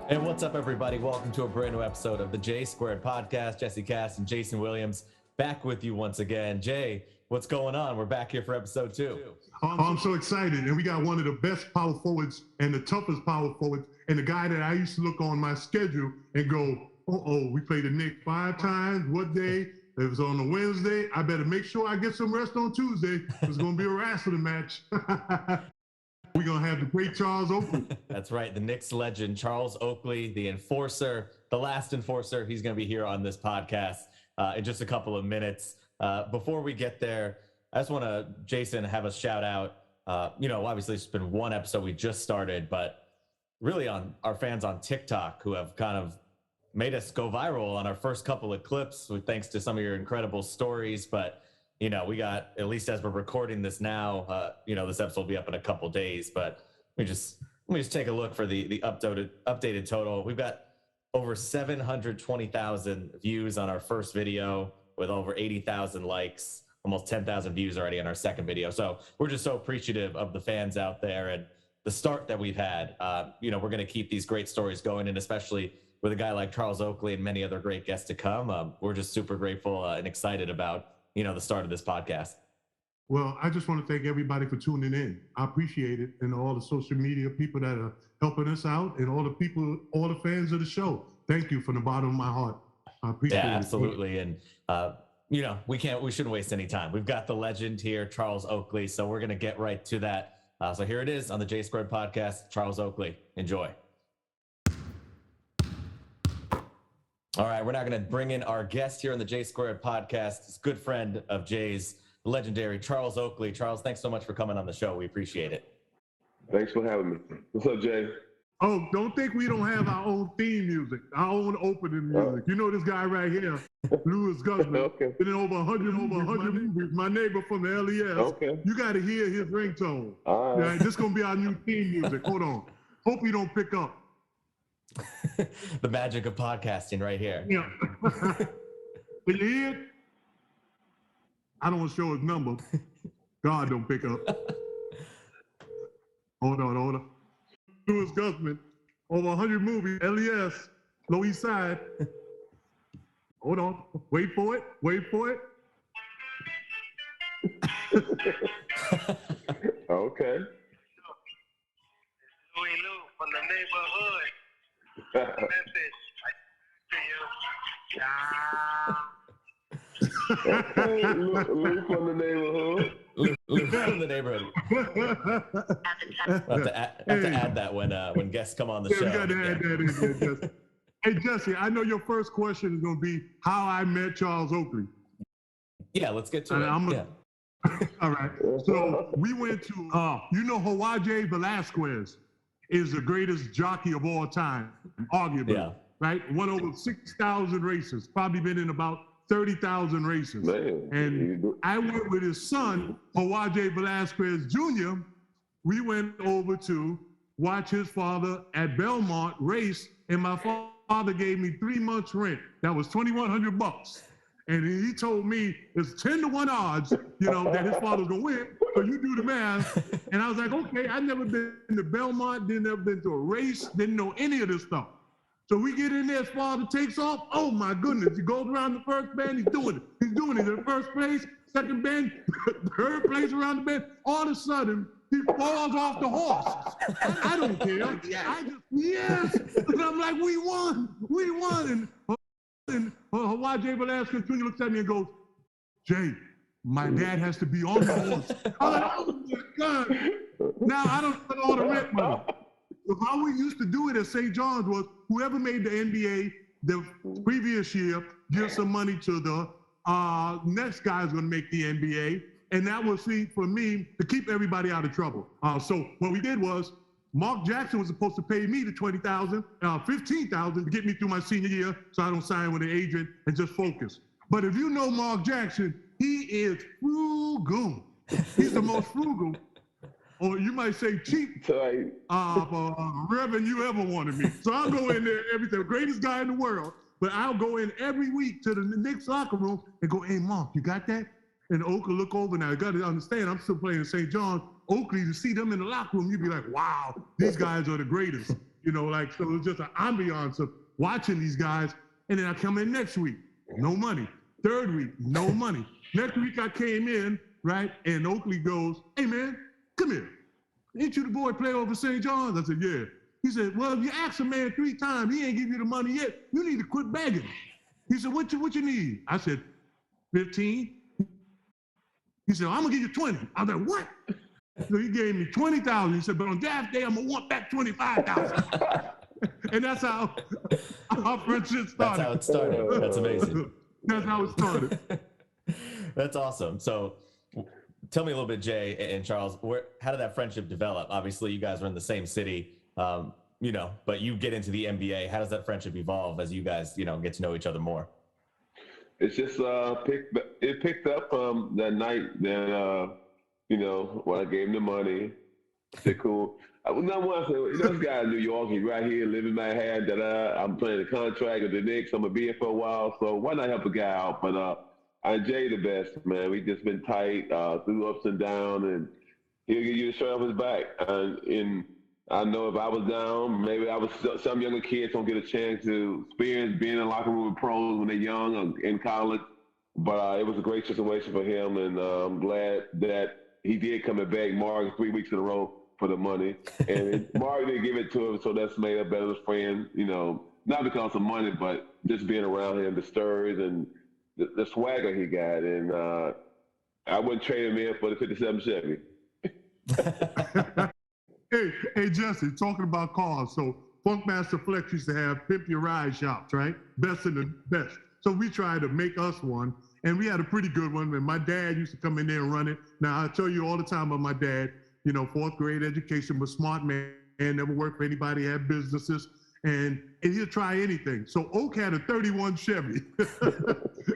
And what's up, everybody? Welcome to a brand new episode of the J Squared podcast. Jesse, Kass, and Jayson Williams back with you once again. Jay, what's going on? We're back here for episode 2. I'm so excited. And we got one of the best power forwards and the toughest power forwards, and the guy that I used to look on my schedule and go, we played the Knicks 5 times. What day? It was on a Wednesday. I better make sure I get some rest on Tuesday. It's going to be a wrestling match. We're going to have the great Charles Oakley. That's right. The Knicks legend, Charles Oakley, the enforcer, the last enforcer. He's going to be here on this podcast in just a couple of minutes. Before we get there, I just want to, Jayson, have a shout out. Obviously it's been one episode we just started, but really on our fans on TikTok who have kind of made us go viral on our first couple of clips, thanks to some of your incredible stories. But we got, at least as we're recording this now, this episode will be up in a couple days, but let me just take a look for the updated total. We've got over 720,000 views on our first video with over 80,000 likes, almost 10,000 views already on our second video. So we're just so appreciative of the fans out there and the start that we've had. We're going to keep these great stories going, and especially with a guy like Charles Oakley and many other great guests to come. We're just super grateful and excited about the start of this podcast. Well, I just want to thank everybody for tuning in. I appreciate it, and all the social media people that are helping us out, and all the people, all the fans of the show. Thank you from the bottom of my heart. I appreciate it. Absolutely. And we shouldn't waste any time. We've got the legend here, Charles Oakley. So we're going to get right to that. So here it is on the J Squared podcast, Charles Oakley. Enjoy. All right, we're now going to bring in our guest here on the J Squared podcast. It's a good friend of Jay's, the legendary Charles Oakley. Charles, thanks so much for coming on the show. We appreciate it. Thanks for having me. What's up, Jay? Oh, don't think we don't have our own theme music, our own opening music. You know this guy right here, Louis Guzman. Okay. Been in over 100 movies. My neighbor from the LES. Okay. You got to hear his ringtone. All right. This is going to be our new theme music. Hold on. Hope you don't pick up. The magic of podcasting right here. Yeah. Can you hear it? I don't want to show his number. God don't pick up. Hold on. Louis Guzman, over 100 movies, LES, Low East Side. Hold on. Wait for it. Okay. Louis Lou from the neighborhood. Message. Okay, Lou from the neighborhood. Lou from the neighborhood. Have to add that when guests come on the show. We got to add that in there, Jesse. Hey, Jesse, I know your first question is going to be how I met Charles Oakley. Yeah, let's get to it. All right. So we went to, Hawaje Velasquez is the greatest jockey of all time, arguably, right? Won over 6,000 races, probably been in about 30,000 races. Man, and I went with his son, Hawaje Velasquez Jr. We went over to watch his father at Belmont race, and my father gave me 3 months rent. That was $2,100. And he told me it's 10-1 odds, that his father's gonna win. So you do the math. And I was like, okay, I've never been to Belmont, never been to a race, didn't know any of this stuff. So we get in there, his father takes off. Oh my goodness, he goes around the first bend, he's doing it. He's doing it in the first place, second bend, third place around the bend. All of a sudden, he falls off the horse. I don't care. Yes. And I'm like, we won. And Hawaje Velasquez Jr. looks at me and goes, Jay, my dad has to be on the horse. I'm like, oh my God. Now I don't spend all the rent money. So how we used to do it at St. John's was whoever made the NBA the previous year give some money to the next guy's gonna make the NBA. And that was for me to keep everybody out of trouble. So what we did was Mark Jackson was supposed to pay me the $15,000 to get me through my senior year so I don't sign with an agent and just focus. But if you know Mark Jackson, he is frugal. He's the most frugal, or you might say cheap, reverend you ever wanted me. So I'll go in there the greatest guy in the world, but I'll go in every week to the Knicks locker room and go, hey, Mark, you got that? And Oakley look over now. You got to understand, I'm still playing in St. John's. Oakley, to see them in the locker room, you'd be like, wow, these guys are the greatest. like, so it was just an ambiance of watching these guys. And then I come in next week, no money. Third week, no money. Next week I came in, right? And Oakley goes, hey man, come here. Ain't you the boy play over St. John's? I said, yeah. He said, well, if you ask a man 3 times, he ain't give you the money yet. You need to quit begging. He said, what you need? I said, 15. He said, I'm gonna give you 20. I was like, what? So he gave me 20,000. He said, but on draft day, I'm gonna want back 25,000. And that's how our friendship started. That's how it started. That's amazing. That's how it started. That's awesome. So tell me a little bit, Jay and Charles, how did that friendship develop? Obviously, you guys were in the same city, but you get into the NBA. How does that friendship evolve as you guys, get to know each other more? It's just picked up from that night that when I gave him the money. Said, cool. I said, this guy in New York, he's right here, living my head. I'm playing a contract with the Knicks. I'm gonna be here for a while, so why not help a guy out? But I Jay the best, man. We just been tight through ups and downs, and he'll give you the shirt off his back. And I know if I was down, maybe some younger kids don't get a chance to experience being in the locker room with pros when they're young or in college. But it was a great situation for him, and I'm glad that he did come and beg Mark 3 weeks in a row for the money. And Mark didn't give it to him, so that's made up better as friend, not because of money, but just being around him, the stirs and the swagger he got. And I wouldn't trade him in for the 57 Chevy. Hey, Jesse, talking about cars. So Funkmaster Flex used to have Pimp Your Ride shops, right? Best in the best. So we tried to make us one, and we had a pretty good one. And my dad used to come in there and run it. Now, I tell you all the time about my dad, 4th grade education, but smart man, never worked for anybody, had businesses, and he'll try anything. So Oak had a 31 Chevy,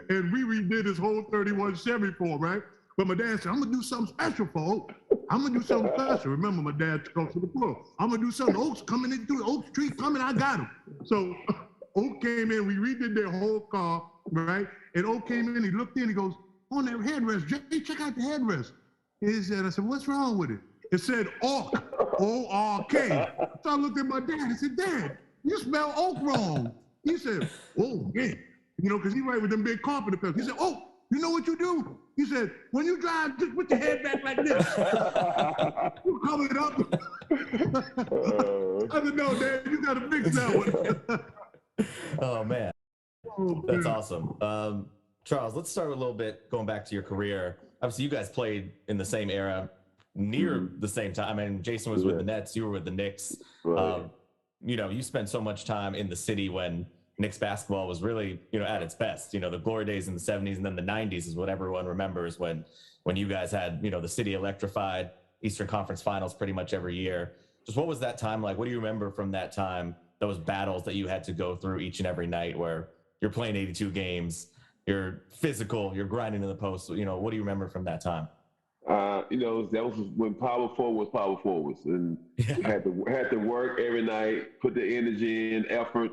and we redid his whole 31 Chevy for him, right? But my dad said, I'm gonna do something special for Oak. I'm gonna do something special. Remember, my dad talks to the floor. I'm gonna do something. Oak's coming in through the Oak tree coming, I got him. So Oak came in, we redid their whole car, right? And Oak came in, he looked in, he goes, on that headrest, Jay, check out the headrest. He said, I said, what's wrong with it? It said Ork, O-R-K. So I looked at my dad and said, Dad, you spell Oak wrong. He said, oh, yeah. Because he right with them big carpenter pencils. He said, oh, you know what you do? He said, when you drive, just put your head back like this. You cover it up. I said, no, Dad, you got to fix that one. Oh, man. That's awesome. Charles, let's start a little bit going back to your career. Obviously, you guys played in the same era, near the same time. I mean, Jayson was with the Nets, you were with the Knicks. Right. You spent so much time in the city when Knicks basketball was really, at its best. The glory days in the 70s and then the 90s is what everyone remembers when you guys had, the city electrified, Eastern Conference Finals pretty much every year. Just what was that time like? What do you remember from that time, those battles that you had to go through each and every night where you're playing 82 games, you're physical, you're grinding in the post? What do you remember from that time? That was when power forward was power forwards, and had to work every night, put the energy in, effort,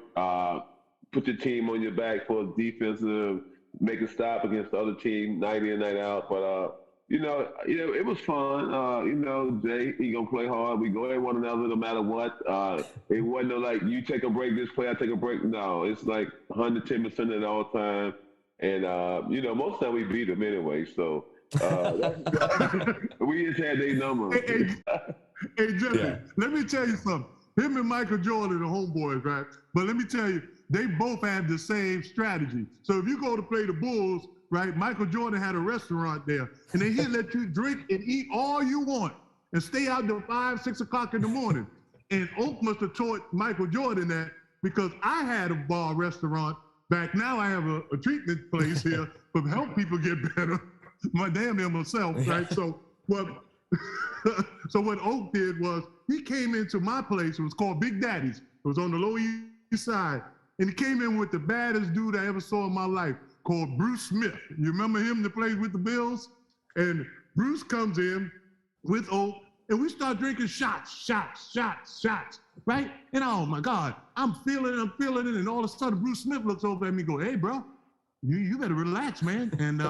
put your team on your back for defensive, make a stop against the other team night in, night out. But it was fun. Jay, he gonna play hard. We go at one another no matter what. It wasn't no like you take a break, this play, I take a break. No, it's like 110% at all time. And most of the time we beat them anyway. So. We just had their number. Hey, Jesse, let me tell you something. Him and Michael Jordan are homeboys, right? But let me tell you, they both have the same strategy. So if you go to play the Bulls, right, Michael Jordan had a restaurant there, and then he'll let you drink and eat all you want and stay out till 5, 6 o'clock in the morning. And Oak must have taught Michael Jordan that, because I had a bar restaurant back. Now I have a treatment place here to help people get better. My damn near myself, right? So what Oak did was he came into my place. It was called Big Daddy's. It was on the Lower East Side, and he came in with the baddest dude I ever saw in my life, called Bruce Smith. You remember him that played with the Bills? And Bruce comes in with Oak, and we start drinking shots, right? And oh my God, I'm feeling it, and all of a sudden Bruce Smith looks over at me, and go, "Hey, bro, you better relax, man." And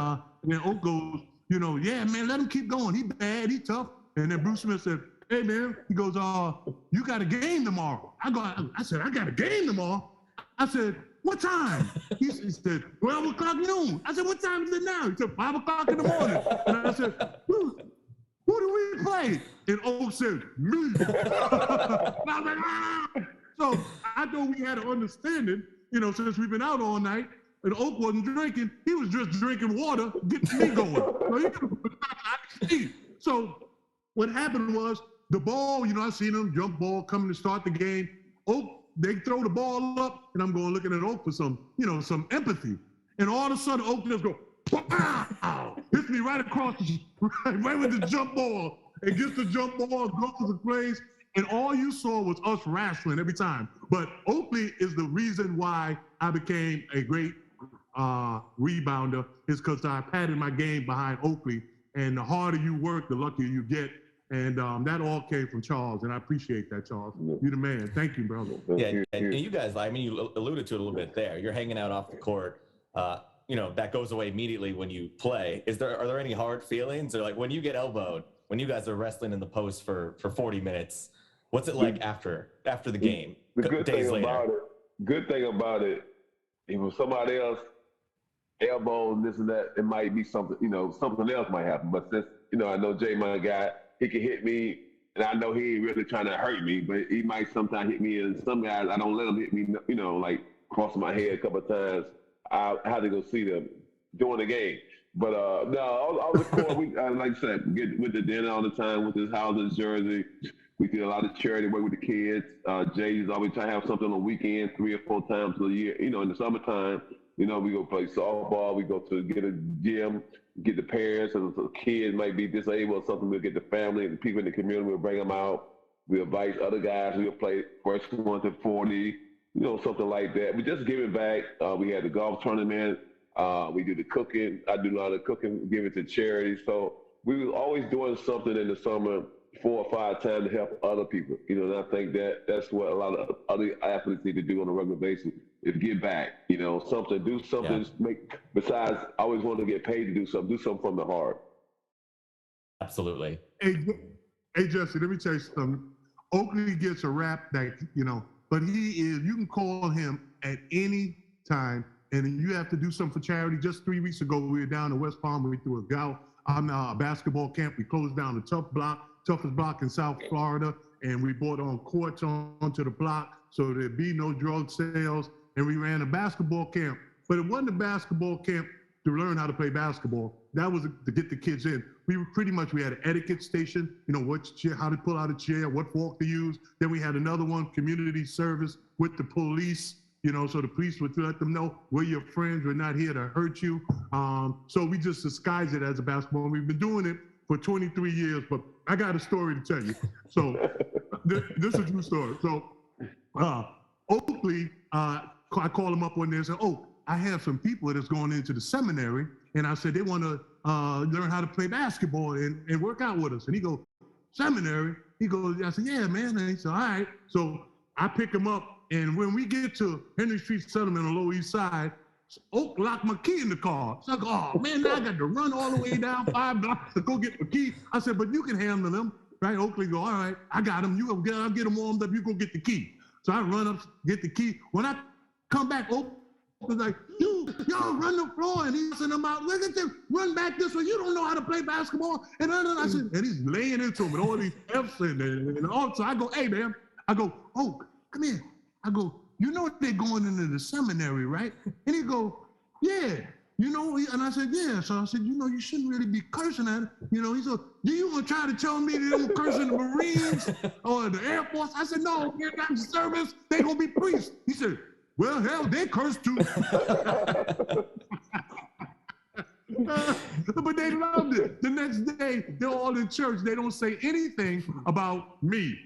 then Oak goes, yeah, man, let him keep going. He bad, he tough. And then Bruce Smith said, hey man, he goes, you got a game tomorrow. I said, I got a game tomorrow. I said, what time? He said, 12 o'clock noon. I said, what time is it now? He said, 5 o'clock in the morning. And I said, who do we play? And Oak said, me. And I was like, ah. So I thought we had an understanding, since we've been out all night, and Oak wasn't drinking. He was just drinking water, getting me going. So what happened was the ball, I seen him jump ball coming to start the game. Oak, they throw the ball up, and I'm going looking at Oak for some empathy. And all of a sudden, Oak just go, pow! Hits me right across, right with the jump ball. And gets the jump ball, goes to the place, and all you saw was us wrestling every time. But Oakley is the reason why I became a great rebounder, is because I padded my game behind Oakley. And the harder you work, the luckier you get. And that all came from Charles, and I appreciate that, Charles. You're the man. Thank you, brother. Yeah, and you guys, you alluded to it a little bit there. You're hanging out off the court. That goes away immediately when you play. Are there any hard feelings? Or like when you get elbowed, when you guys are wrestling in the post for 40 minutes, what's it like after the game? The good thing about it, if somebody else elbow this and that, it might be something, something else might happen. But since, I know Jay, my guy, he can hit me, and I know he ain't really trying to hurt me, but he might sometimes hit me. And some guys, I don't let him hit me, like crossing my head a couple of times. I had to go see them during the game. But no, all the court, we like I said, get with the dinner all the time with his house in Jersey. We did a lot of charity work with the kids. Jay's always trying to have something on the weekend, 3 or 4 times a year. In the summertime, we go play softball. We go to get a gym, get the parents, and the kids might be disabled or something. We'll get the family and the people in the community. We'll bring them out. We'll invite other guys. We'll play first 1 to 40, something like that. We just give it back. We had the golf tournament. We do the cooking. I do a lot of cooking, give it to charity. So we were always doing something in the summer 4 or 5 times to help other people. And I think that's what a lot of other athletes need to do on a regular basis, is give back. Do something, besides always want to get paid to do something from the heart. Absolutely. Hey, Jesse, let me tell you something. Oakley gets a rap that, but you can call him at any time, and you have to do something for charity. Just 3 weeks ago, we were down in West Palm. We threw a gout on a basketball camp. We closed down the toughest block in South Florida, and we brought on courts onto the block so there'd be no drug sales. And we ran a basketball camp, but it wasn't a basketball camp to learn how to play basketball. That was to get the kids in. We had an etiquette station, how to pull out a chair, what fork to use. Then we had another one, community service with the police, so the police would let them know we're your friends, we're not here to hurt you. So we just disguised it as a basketball. We've been doing it for 23 years, but I got a story to tell you. So this is a true story. So Oakley, I called him up one day and said, I have some people that's going into the seminary, and I said they want to learn how to play basketball and work out with us. And he goes, seminary? He goes, I said, yeah, man. And he said, all right. So I pick him up, and when we get to Henry Street Settlement on the Lower East Side, Oak locked my key in the car. So I go, oh man, now I got to run all the way down 5 blocks to go get the key. I said, but you can handle them, right? Oakley go, all right, I got him. I'll get him warmed up. You go get the key. So I run up, get the key. When I come back, Oak was like, y'all run the floor. And he's sending them out, look at them, run back this way. You don't know how to play basketball. And I said, and he's laying into him with all these F's and all. So I go, hey, man. I go, Oak, come here. I go, they're going into the seminary, right? And he go, yeah. And I said, yeah. So I said, you shouldn't really be cursing at it. He said, do you want to try to tell me they don't curse in the Marines or the Air Force? I said, no, they're not service. They're going to be priests. He said, well, hell, they curse too. But they loved it. The next day, they're all in church. They don't say anything about me.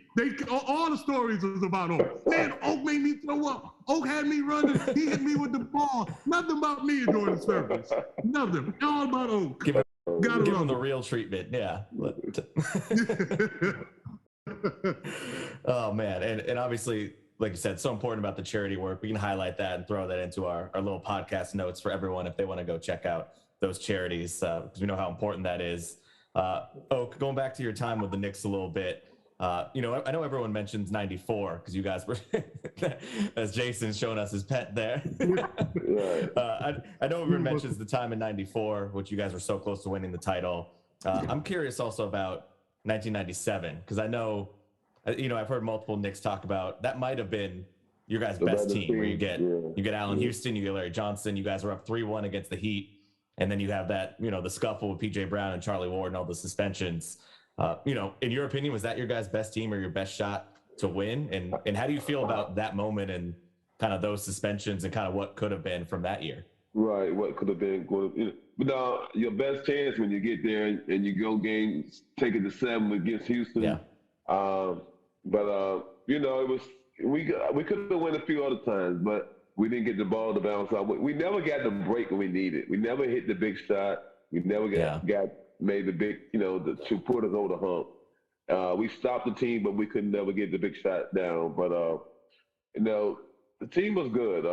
All the stories was about Oak. Man, Oak made me throw up. Oak had me running. He hit me with the ball. Nothing about me during the service. Nothing. All about Oak. Give him the real treatment. Yeah. Oh, man. And obviously, like you said, so important about the charity work. We can highlight that and throw that into our little podcast notes for everyone if they want to go check out those charities, because we know how important that is. Oak, going back to your time with the Knicks a little bit, I know everyone mentions 94 because you guys were, as Jason's showing us his pet there. I know everyone mentions the time in 94, which you guys were so close to winning the title. I'm curious also about 1997 because I know, I've heard multiple Knicks talk about that might have been your guys' best team where you get Allen Houston, you get Larry Johnson, you guys were up 3-1 against the Heat, and then you have that, the scuffle with PJ Brown and Charlie Ward and all the suspensions. In your opinion, was that your guys' best team or your best shot to win? And how do you feel about that moment and kind of those suspensions and kind of what could have been from that year? Right, what could have been. But now, your best chance when you get there and you go games, take it to 7 against Houston. Yeah. It was we could have won a few other times, but we didn't get the ball to bounce out. We never got the break when we needed. We never hit the big shot. We never made the big, to put us over the hump. We stopped the team, but we could never get the big shot down. But the team was good.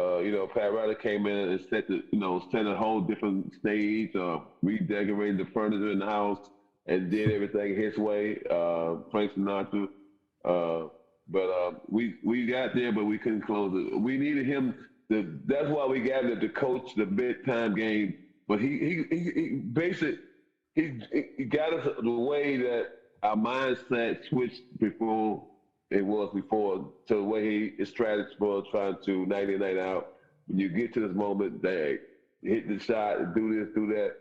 Pat Riley came in and set a whole different stage, redecorated the furniture in the house, and did everything his way. Frank Sinatra. We got there, but we couldn't close it. We needed him. That's why we got him to coach the big-time game. But he basically got us the way that our mindset switched before it was before to the way his strategy was trying to night in, night out. When you get to this moment, they hit the shot, do this, do that.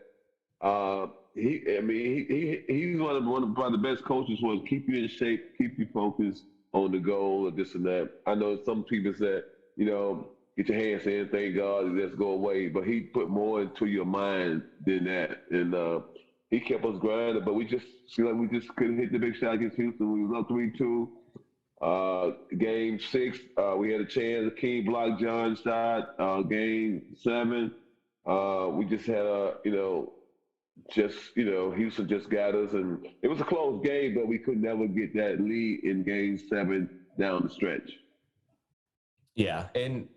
He's one of the best coaches for keep you in shape, keep you focused on the goal or this and that. I know some people said, get your hands in, thank God, let's go away. But he put more into your mind than that. And he kept us grinding, but we just couldn't hit the big shot against Houston. We was up 3-2. Game 6, we had a chance. King blocked John's shot. Game 7, we just had Houston just got us, and it was a close game, but we could never get that lead in Game 7 down the stretch. Yeah, and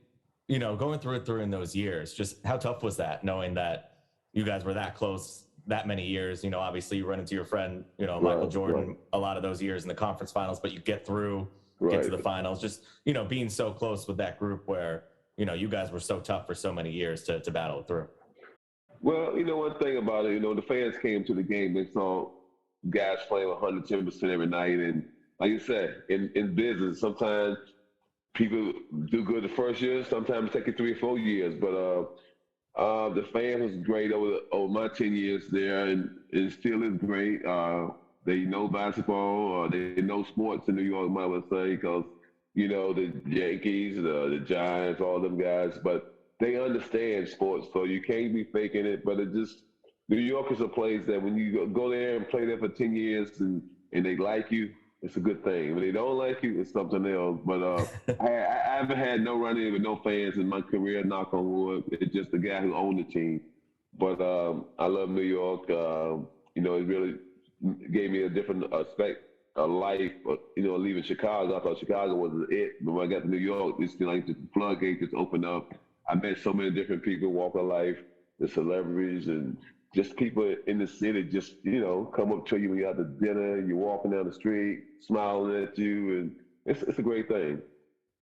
going through it during those years, just how tough was that, knowing that you guys were that close that many years? Obviously you run into your friend, Michael Jordan, a lot of those years in the conference finals, but you get through, get to the finals. Just being so close with that group where you guys were so tough for so many years to battle through. Well, one thing about it, the fans came to the game. They saw guys playing 110% every night. And like you said, in business, sometimes people do good the first year. Sometimes it takes 3 or 4 years. But the fans was great over my 10 years there, and it still is great. They know basketball. They know sports in New York, I would say, because, the Yankees, the Giants, all them guys. But they understand sports, so you can't be faking it. But New York is a place that when you go there and play there for 10 years and they like you, it's a good thing. When they don't like you, it's something else. But I haven't had no run-in with no fans in my career, knock on wood. It's just the guy who owned the team. But I love New York. It really gave me a different aspect of life. But, leaving Chicago, I thought Chicago was it. But when I got to New York, it's like the floodgate just opened up. I met so many different people, walk of life, the celebrities, and just people in the city just, come up to you when you're at the dinner, you're walking down the street, smiling at you, and it's a great thing.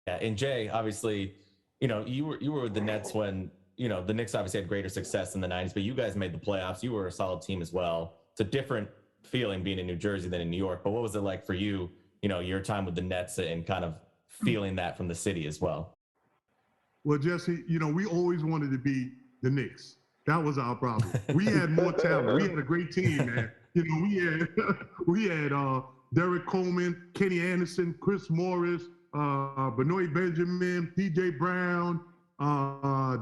Yeah, and Jay, obviously, you were with the Nets when, the Knicks obviously had greater success in the 90s, but you guys made the playoffs. You were a solid team as well. It's a different feeling being in New Jersey than in New York, but what was it like for you, your time with the Nets and kind of feeling that from the city as well? Well, Jesse, we always wanted to be the Knicks. That was our problem. We had more talent. We had a great team, man. We had Derek Coleman, Kenny Anderson, Chris Morris, Benoit Benjamin, PJ Brown,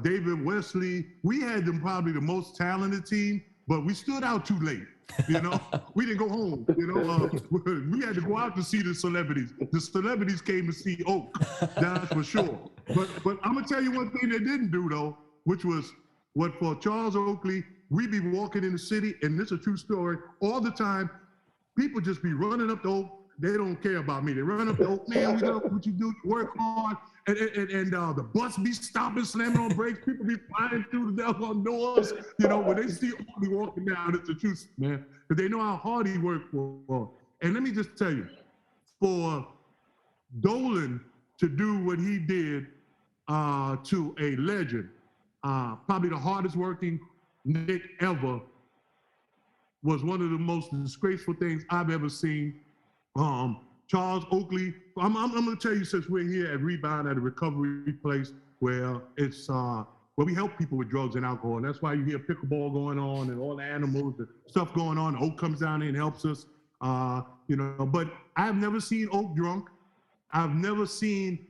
David Wesley. We had them probably the most talented team, but we stood out too late. We didn't go home. We had to go out to see the celebrities. The celebrities came to see Oak, that's for sure. But I'm gonna tell you one thing they didn't do though, which was what for Charles Oakley, we be walking in the city, and this is a true story, all the time, people just be running up to Oak. They don't care about me. They run up to Oak, man, we love what you do, work hard. And the bus be stopping, slamming on brakes. People be flying through the down doors. When they see Oakley walking down, it's the truth, man. Because they know how hard he worked for. And let me just tell you, for Dolan to do what he did to a legend, probably the hardest working Knick ever, was one of the most disgraceful things I've ever seen. Charles Oakley, I'm going to tell you, since we're here at Rebound at a recovery place where it's where we help people with drugs and alcohol, and that's why you hear pickleball going on and all the animals and stuff going on. Oak comes down there and helps us, but I've never seen Oak drunk. I've never seen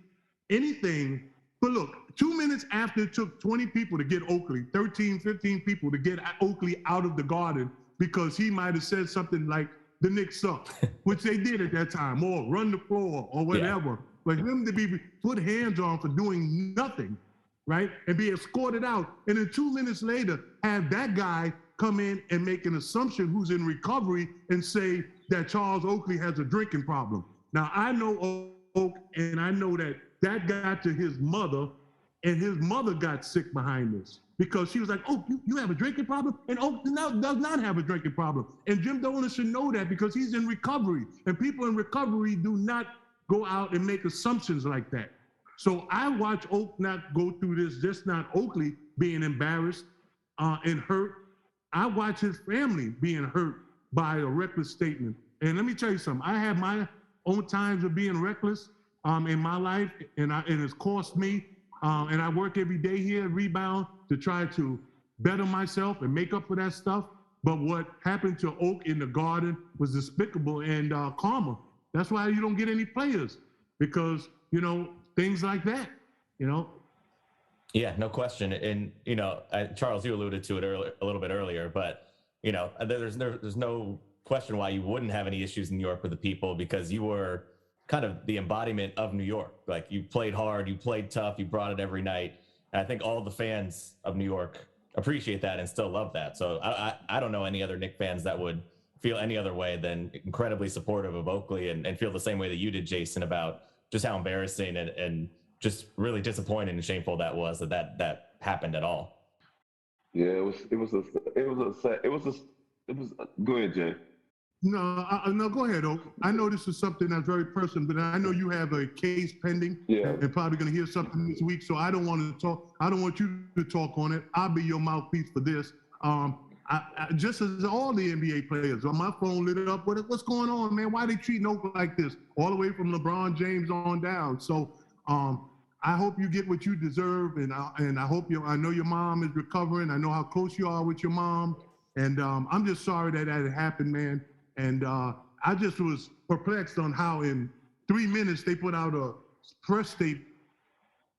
anything. But look, 2 minutes after it took 20 people to get Oakley, 13, 15 people to get Oakley out of the Garden because he might have said something like, the Knicks suck, which they did at that time, or run the floor or whatever. Yeah. But him to be put hands on for doing nothing, right, and be escorted out, and then 2 minutes later have that guy come in and make an assumption who's in recovery and say that Charles Oakley has a drinking problem. Now, I know Oak, and I know that got to his mother, and his mother got sick behind this because she was like, "Oh, you have a drinking problem?" And Oak does not have a drinking problem. And Jim Dolan should know that because he's in recovery. And people in recovery do not go out and make assumptions like that. So I watch Oak not go through this, just not Oakley being embarrassed and hurt. I watch his family being hurt by a reckless statement. And let me tell you something. I have my own times of being reckless in my life, and it's cost me. And I work every day here at Rebound to try to better myself and make up for that stuff. But what happened to Oak in the Garden was despicable and karma. That's why you don't get any players, because, things like that, Yeah, no question. And, Charles, you alluded to it a little bit earlier, but, there's no question why you wouldn't have any issues in New York with the people, because you were kind of the embodiment of New York. Like, you played hard, you played tough, you brought it every night. And I think all the fans of New York appreciate that and still love that. So I don't know any other Knicks fans that would feel any other way than incredibly supportive of Oakley and feel the same way that you did, Jayson, about just how embarrassing and just really disappointing and shameful that was that happened at all. Yeah, it was go ahead, Jay. No, go ahead, Oak. I know this is something that's very personal, but I know you have a case pending, and probably going to hear something this week. So I don't want to talk. I don't want you to talk on it. I'll be your mouthpiece for this. I just as all the NBA players, on my phone lit up. What's going on, man? Why they treating Oak like this? All the way from LeBron James on down. So I hope you get what you deserve, and I hope I know your mom is recovering. I know how close you are with your mom, and I'm just sorry that happened, man. And I just was perplexed on how in 3 minutes they put out a press statement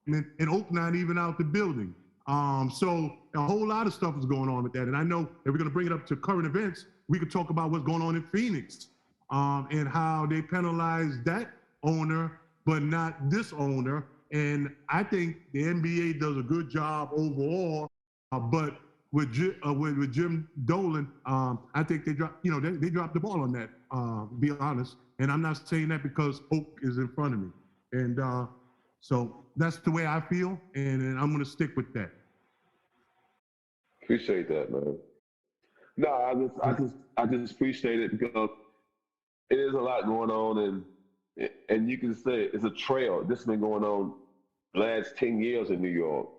and Oak not even out the building. So a whole lot of stuff is going on with that. And I know if we're going to bring it up to current events, we could talk about what's going on in Phoenix and how they penalized that owner, but not this owner. And I think the NBA does a good job overall, but with Jim Dolan, I think they dropped the ball on that, to be honest. And I'm not saying that because Oak is in front of me. And so that's the way I feel, and I'm going to stick with that. Appreciate that, man. No, I just appreciate it because it is a lot going on, and you can say it's a trail. This has been going on the last 10 years in New York,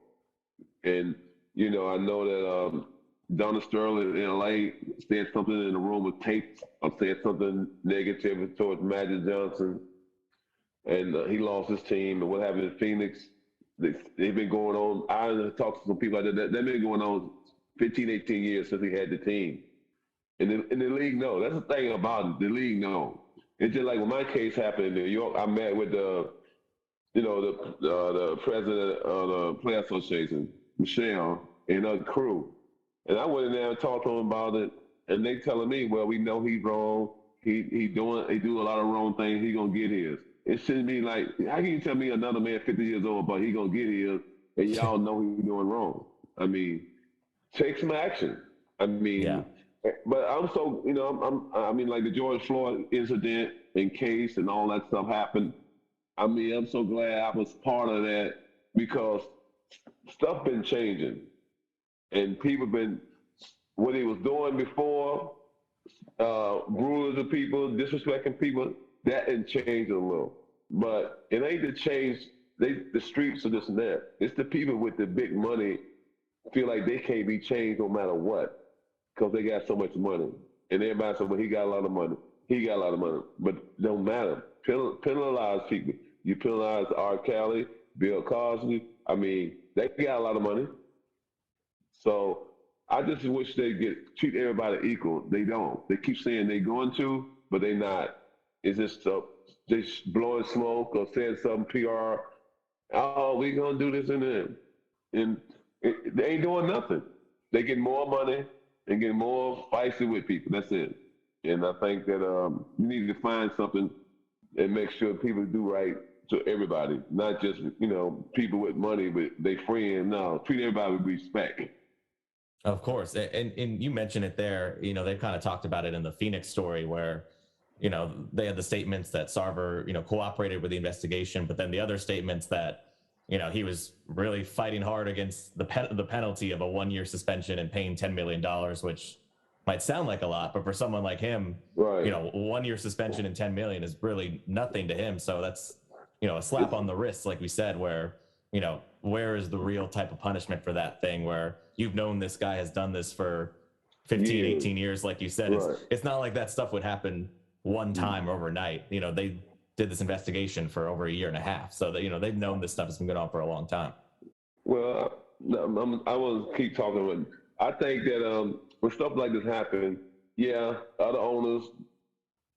and I know that Donna Sterling in LA said something in the room with tapes. I'm saying something negative towards Magic Johnson, and he lost his team. And what happened in Phoenix? They've been going on. I talked to some people like that. They've been going on 15, 18 years since he had the team. And the league know. That's the thing about it. The league know. It's just like when my case happened in New York. I met with the president of the Player Association, Michelle, and her crew. And I went in there and talked to them about it, and they telling me, well, we know he's wrong. He do a lot of wrong things. He gonna get his. It shouldn't be like, how can you tell me another man 50 years old, but he gonna get his, and y'all know he's doing wrong? I mean, take some action. I mean, yeah. But I'm so, like the George Floyd incident and case and all that stuff happened. I mean, I'm so glad I was part of that because stuff been changing. And people been, what he was doing before, rulers of people, disrespecting people, that and change a little. But it ain't the change. The streets are this and that. It's the people with the big money feel like they can't be changed no matter what because they got so much money. And everybody said, well, he got a lot of money. He got a lot of money. But it don't matter. Penalize people. You penalize R. Kelly, Bill Cosby. I mean, they got a lot of money. So I just wish they treat everybody equal. They don't. They keep saying they're going to, but they not. It's just they blowing smoke or saying something PR. Oh, we gonna do this and that, and they ain't doing nothing. They get more money and get more feisty with people. That's it. And I think that you need to find something and make sure people do right to everybody, not just people with money, but they friends. No, treat everybody with respect. Of course, and you mentioned it there. They've kind of talked about it in the Phoenix story where, they had the statements that Sarver, cooperated with the investigation, but then the other statements that, he was really fighting hard against the penalty of a 1-year suspension and paying $10 million, which might sound like a lot, but for someone like him, right. 1-year suspension and $10 million is really nothing to him. So that's, a slap on the wrist, like we said, where, where is the real type of punishment for that thing where you've known this guy has done this for 15, 18 years, like you said. Right. It's not like that stuff would happen one time overnight. They did this investigation for over 1.5 years. So that, they've known this stuff has been going on for a long time. Well, I want to keep talking. I think that when stuff like this happen, other owners,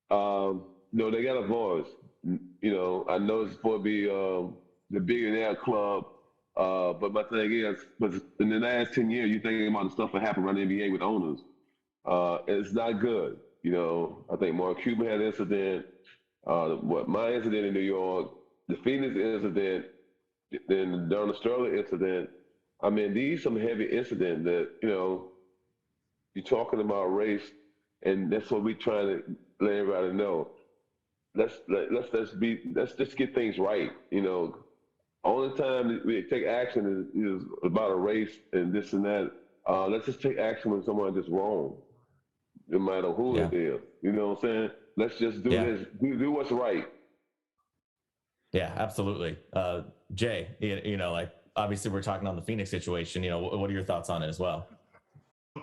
they got a voice. I know it's supposed to be the billionaire club, but my thing is, in the last 10 years, you think about the stuff that happened around the NBA with owners. It's not good. I think Mark Cuban had an incident. My incident in New York, the Phoenix incident, then the Donald Sterling incident. I mean, these some heavy incidents that you're talking about race, and that's what we're trying to let everybody know. Let's just get things right. Only time we take action is about a race and this and that. Let's just take action when someone is wrong, no matter who it is. You know what I'm saying? Let's just do this. Do what's right. Yeah, absolutely. Jay, like obviously we're talking on the Phoenix situation. What are your thoughts on it as well?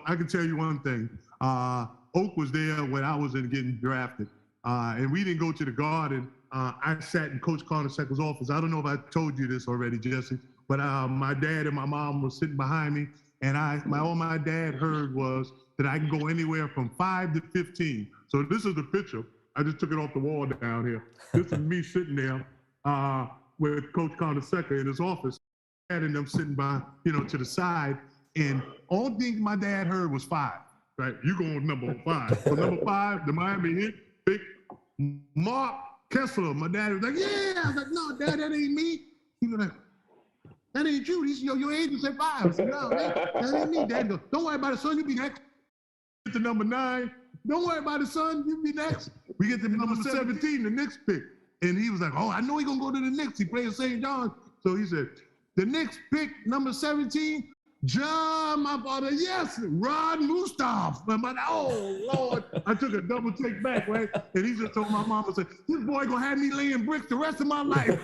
I can tell you one thing. Oak was there when I was getting drafted, and we didn't go to the Garden. I sat in Coach Carnesecca's office. I don't know if I told you this already, Jesse, but my dad and my mom were sitting behind me, and all my dad heard was that I can go anywhere from 5 to 15. So this is the picture. I just took it off the wall down here. This is me sitting there with Coach Carnesecca in his office, and them sitting by, to the side. And all thing my dad heard was 5. Right? You going number 5. So number 5, the Miami Heat pick Mark Kessler. My dad was like, yeah. I was like, no, Dad, that ain't me. He was like, that ain't you. Your agent said 5. I said, no, that ain't me. Dad goes, don't worry about it, son. You be next. Get to number 9. Don't worry about it, son. You be next. We get to number 17, the Knicks pick. And he was like, oh, I know he's going to go to the Knicks. He played at St. John's. So he said, the Knicks pick number 17, John, my father, yes, Rod Mustaf. I'm like, oh, Lord. I took a double take back, right? And he just told my mom, I said, this boy going to have me laying bricks the rest of my life.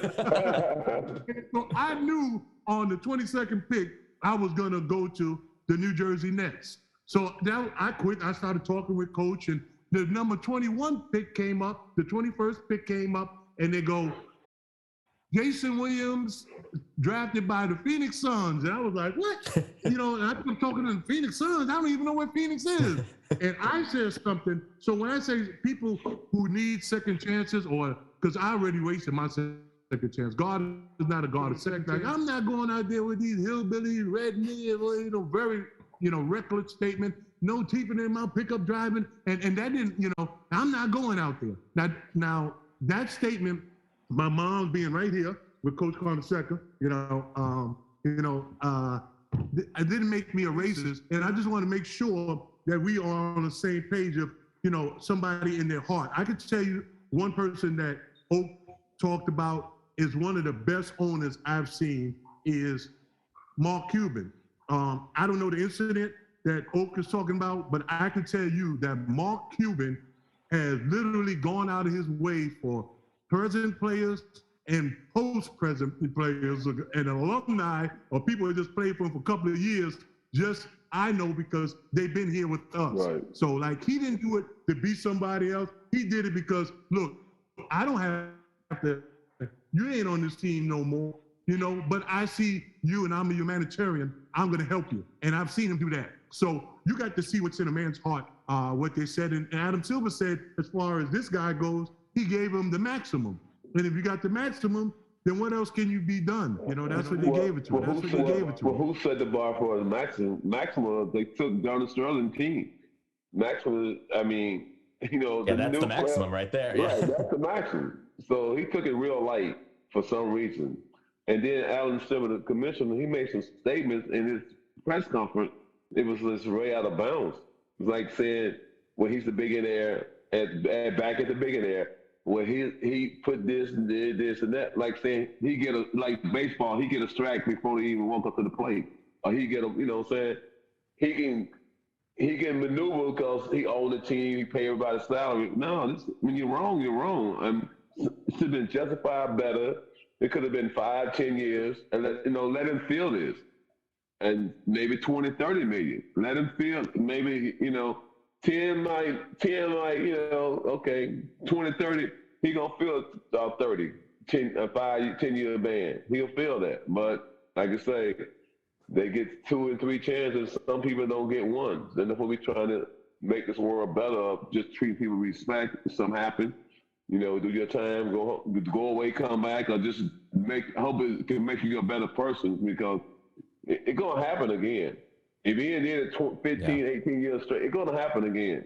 So I knew on the 22nd pick, I was going to go to the New Jersey Nets. So now I quit. I started talking with Coach, and the number 21 pick came up, the 21st pick came up, and they go, Jayson Williams drafted by the Phoenix Suns. And I was like, what? And I'm talking to the Phoenix Suns. I don't even know where Phoenix is. And I said something. So when I say people who need second chances, or because I already wasted my second chance, God is not a God of second. Like, I'm not going out there with these hillbillies, red men, very, reckless statement. No teeping in my pickup driving. And that didn't, I'm not going out there. Now that statement, my mom's being right here with Coach Carnesecca, it didn't make me a racist. And I just want to make sure that we are on the same page of, somebody in their heart. I could tell you one person that Oak talked about is one of the best owners I've seen is Mark Cuban. I don't know the incident that Oak is talking about, but I can tell you that Mark Cuban has literally gone out of his way for present players and post-present players and alumni or people who just played for him for a couple of years. Just I know because they've been here with us. Right. So like he didn't do it to be somebody else. He did it because look, I don't have to. You ain't on this team no more, you know. But I see you, and I'm a humanitarian. I'm gonna help you, and I've seen him do that. So you got to see what's in a man's heart. What they said, and Adam Silver said, as far as this guy goes, he gave him the maximum. And if you got the maximum, then what else can you be done? You know, that's what they gave it to. That's what they gave it to. Well, who set the bar for the maximum? Maximum, they took Donald Sterling team. Maximum, I mean, you know. Yeah, that's the maximum right there. Right, yeah. That's the maximum. So he took it real light for some reason. And then Alan Silver, the commissioner, he made some statements in his press conference. It was just way out of bounds. It was like saying, well, he's the billionaire, back at the billionaire. Well, he put this and did this and that, like saying he get a, like baseball, he get a strike before he even walk up to the plate. Or he get a, you know what I'm saying? He can maneuver because he owned the team, he pay everybody's salary. No, when you're wrong, you're wrong. It should have been justified better. It could have been 5-10 years and let him feel this. And maybe 20, 30 million. Let him feel maybe, 10 like, okay, 20, 30, he gonna feel 30, 10-year ban. He'll feel that. But like I say, they get 2 and 3 chances. Some people don't get one. And that's what we're trying to make this world better. Just treat people with respect. If something happens, do your time, go away, come back, or just hope it can make you a better person, because it's gonna happen again. If he did it 15, 18 years straight, it's gonna happen again.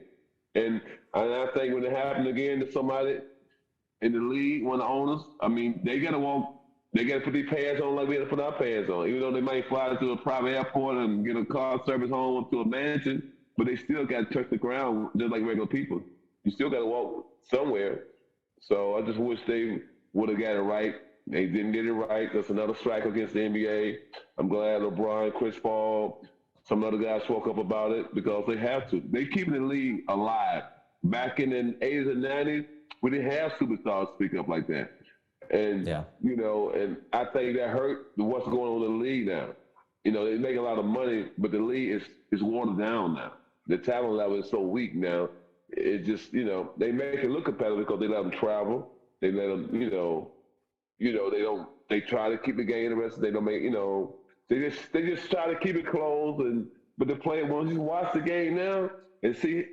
And I think when it happens again to somebody in the league, one of the owners, I mean, they gotta put their pants on like we had to put our pants on. Even though they might fly to a private airport and get a car service home up to a mansion, but they still gotta touch the ground just like regular people. You still gotta walk somewhere. So I just wish they would have got it right. They didn't get it right. That's another strike against the NBA. I'm glad LeBron, Chris Paul, some other guys spoke up about it because they have to. They keeping the league alive. Back in the 80s and 90s, we didn't have superstars speak up like that. And, and I think that hurt what's going on in the league now. They make a lot of money, but the league is watered down now. The talent level is so weak now. It just, they make it look competitive because they let them travel. They let them, they try to keep the game interesting. They don't make, they just try to keep it closed. But the player, once you watch the game now and see,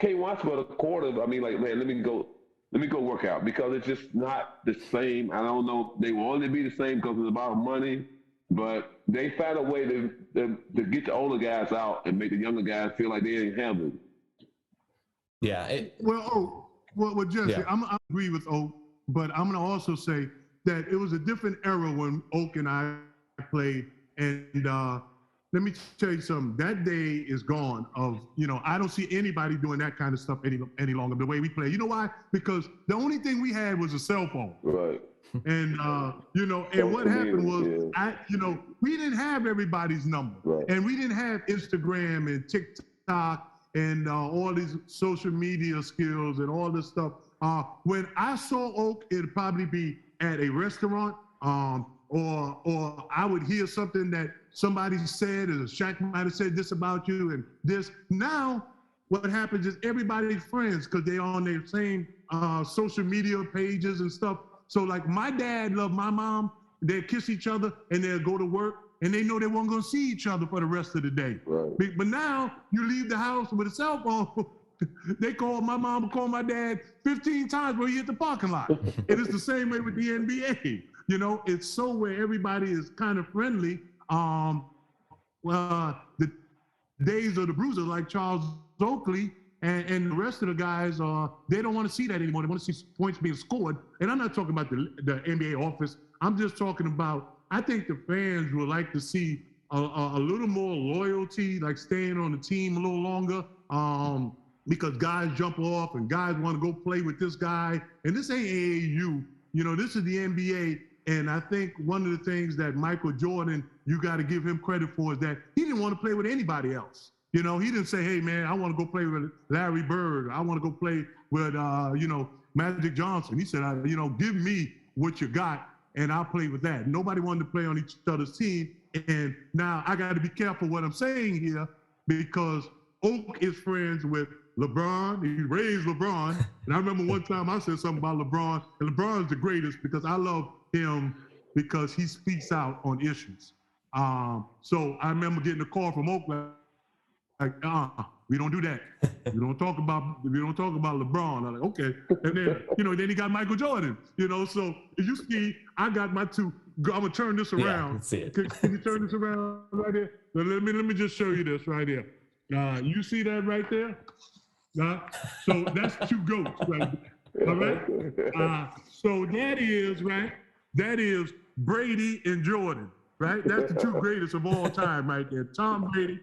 can't watch about a quarter. I mean, like, man, let me go work out, because it's just not the same. I don't know. They will only be the same because it's about money, but they find a way to get the older guys out and make the younger guys feel like they ain't have it. Yeah. Well, Jesse, yeah. I agree with Oak, but I'm going to also say that it was a different era when Oak and I played. And let me tell you something. That day is gone. I don't see anybody doing that kind of stuff any longer, the way we play. You know why? Because the only thing we had was a cell phone. Right. And, and what happened was, we didn't have everybody's number. Right. And we didn't have Instagram and TikTok and all these social media skills and all this stuff. When I saw Oak, it'd probably be at a restaurant, or I would hear something that somebody said, or Shaq might have said this about you and this. Now, what happens is everybody's friends because they're on their same social media pages and stuff. So like my dad loved my mom, they'd kiss each other and they'll go to work, and they know they weren't going to see each other for the rest of the day. Right. But now you leave the house with a cell phone. My mom would call my dad 15 times when he hit the parking lot. And it's the same way with the NBA. It's so where everybody is kind of friendly. The days of the bruiser like Charles Oakley and the rest of the guys, they don't want to see that anymore. They want to see points being scored. And I'm not talking about the NBA office. I'm just talking about, I think the fans would like to see a little more loyalty, like staying on the team a little longer, because guys jump off and guys want to go play with this guy. And this ain't AAU. This is the NBA. And I think one of the things that Michael Jordan, you got to give him credit for, is that he didn't want to play with anybody else. You know, he didn't say, hey, man, I want to go play with Larry Bird. I want to go play with, you know, Magic Johnson. He said, you know, give me what you got, and I'll play with that. Nobody wanted to play on each other's team. And now I got to be careful what I'm saying here, because Oak is friends with LeBron. He raised LeBron. And I remember one time I said something about LeBron, and LeBron's the greatest because I love him because he speaks out on issues. So I remember getting a call from Oak like, we don't do that. We don't talk about LeBron. I'm like, okay. And then, you know, then he got Michael Jordan, you know. So as you see, I got my two. I'm gonna turn this around. Yeah, let's see it. Can you turn this around right there? Let me just show you this right here. You see that right there? So that's two goats, right? All right. So that is right. That is Brady and Jordan, right? That's the two greatest of all time, right there. Tom Brady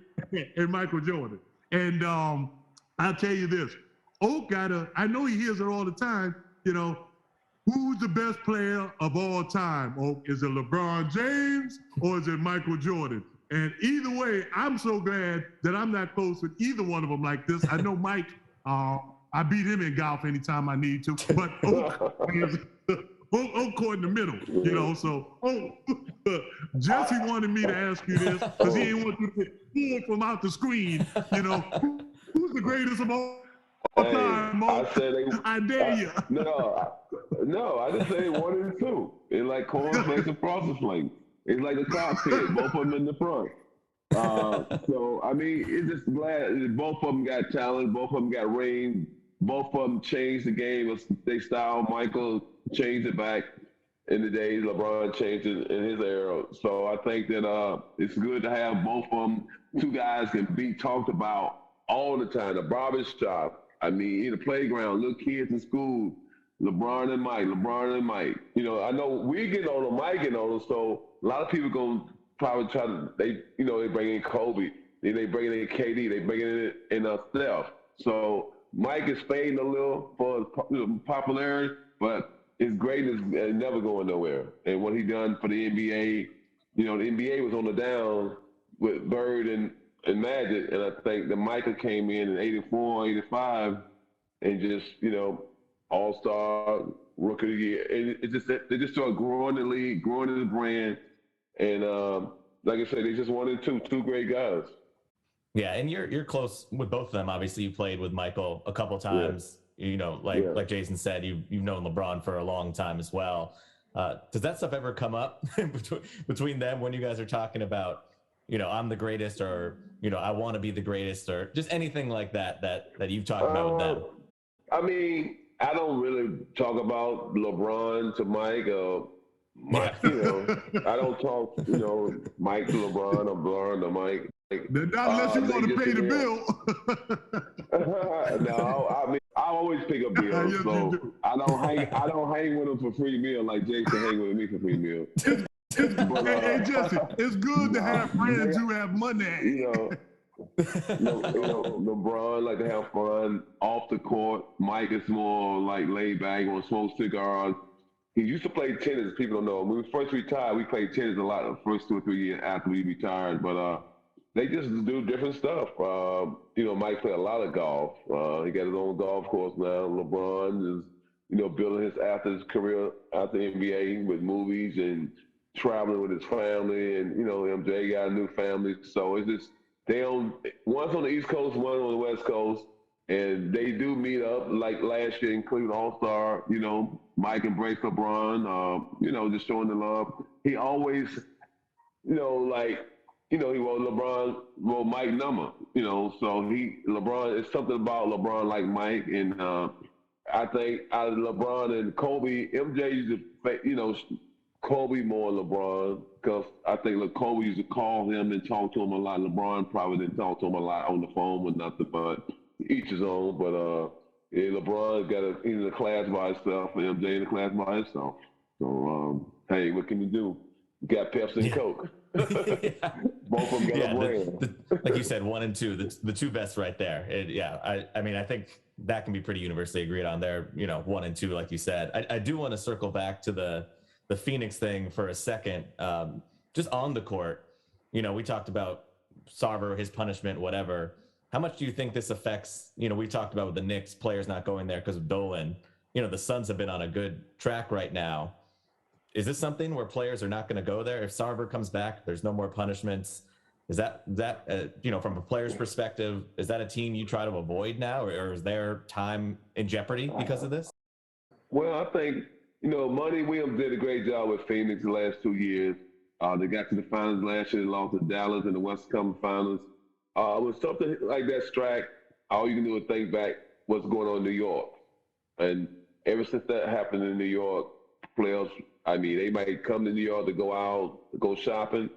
and Michael Jordan. And I'll tell you this: Oak I know he hears it all the time. You know, who's the best player of all time? Oak, is it LeBron James or is it Michael Jordan? And either way, I'm so glad that I'm not close with either one of them like this. I know Mike, I beat him in golf anytime I need to, but Oak court in the middle, you know. So Jesse wanted me to ask you this because he didn't want you to get pulled from out the screen, you know. Who's the greatest of all time, Oak? I dare you. No, I just say 1 and 2. It's like cornflakes and frosted flakes. It's like the cockpit, both of them in the front. So, I mean, it's just glad both of them got talent, both of them got range, both of them changed the game, their style. Michael changed it back in the days. LeBron changed it in his era. So I think that it's good to have both of them. Two guys can be talked about all the time. The barbershop, I mean, in the playground, little kids in school, LeBron and Mike. You know, I know we get on them, Mike getting on them, so a lot of people going to probably try to, they bring in Kobe, then they bring in KD, they bring in Steph. So Mike is fading a little for popularity, but his greatness is never going nowhere. And what he done for the NBA, you know, the NBA was on the down with Bird and Magic, and I think that Michael came in 84, 85, and just, you know, all-star, rookie of the year. And they just started growing the league, growing the brand. And like I said, they just wanted two great guys. Yeah, and you're close with both of them. Obviously, you played with Michael a couple times. Yeah. You know, like Jayson said, you've known LeBron for a long time as well. Does that stuff ever come up between them when you guys are talking about, you know, I'm the greatest, or, you know, I want to be the greatest, or just anything like that you've talked about with them? I mean, I don't really talk about LeBron to Mike or Mike, you know. I don't talk, you know, Mike to LeBron or LeBron to Mike. Not unless you want to pay the bill. No, I mean, I always pick up bills, yes, so I don't hang with them for free meal like Jason hang with me for free meal. Hey, Jesse, it's good to have friends who have money. You know, LeBron like to have fun off the court. Mike is more like laid back, want to smoke cigars. He used to play tennis. People don't know. When we first retired, we played tennis a lot the first 2 or 3 years after we retired. But they just do different stuff. You know, Mike played a lot of golf. He got his own golf course now. LeBron is, you know, building after his career after NBA with movies and traveling with his family. And, you know, MJ got a new family. So it's just, one's on the East Coast, one on the West Coast. And they do meet up, like last year in Cleveland All-Star, you know, Mike embraced LeBron, you know, just showing the love. He always, you know, like, you know, he wrote Mike number, you know, so LeBron, it's something about LeBron like Mike. And I think out of LeBron and Kobe, MJ used to, you know, Kobe more LeBron, because I think Kobe used to call him and talk to him a lot. LeBron probably didn't talk to him a lot on the phone or nothing, but each his own. But yeah, LeBron he's in the class by himself, and MJ in the class by himself. So hey, what can you do? You got Pepsi and Coke. Both of them got a brand. Like you said, 1 and 2, the two best right there. I mean, I think that can be pretty universally agreed on there. You know, 1 and 2, like you said. I do want to circle back to the Phoenix thing for a second. Just on the court, you know, we talked about Sarver, his punishment, whatever. How much do you think this affects, we talked about with the Knicks, players not going there because of Dolan. The Suns have been on a good track right now. Is this something where players are not going to go there? If Sarver comes back, there's no more punishments. Is that from a player's perspective, is that a team you try to avoid now, or is their time in jeopardy because of this? Well, I think, Monty Williams did a great job with Phoenix the last 2 years. They got to the finals last year, they lost to Dallas in the Western Conference Finals. When something like that strike, all you can do is think back what's going on in New York. And ever since that happened in New York, players, they might come to New York to go out, go shopping,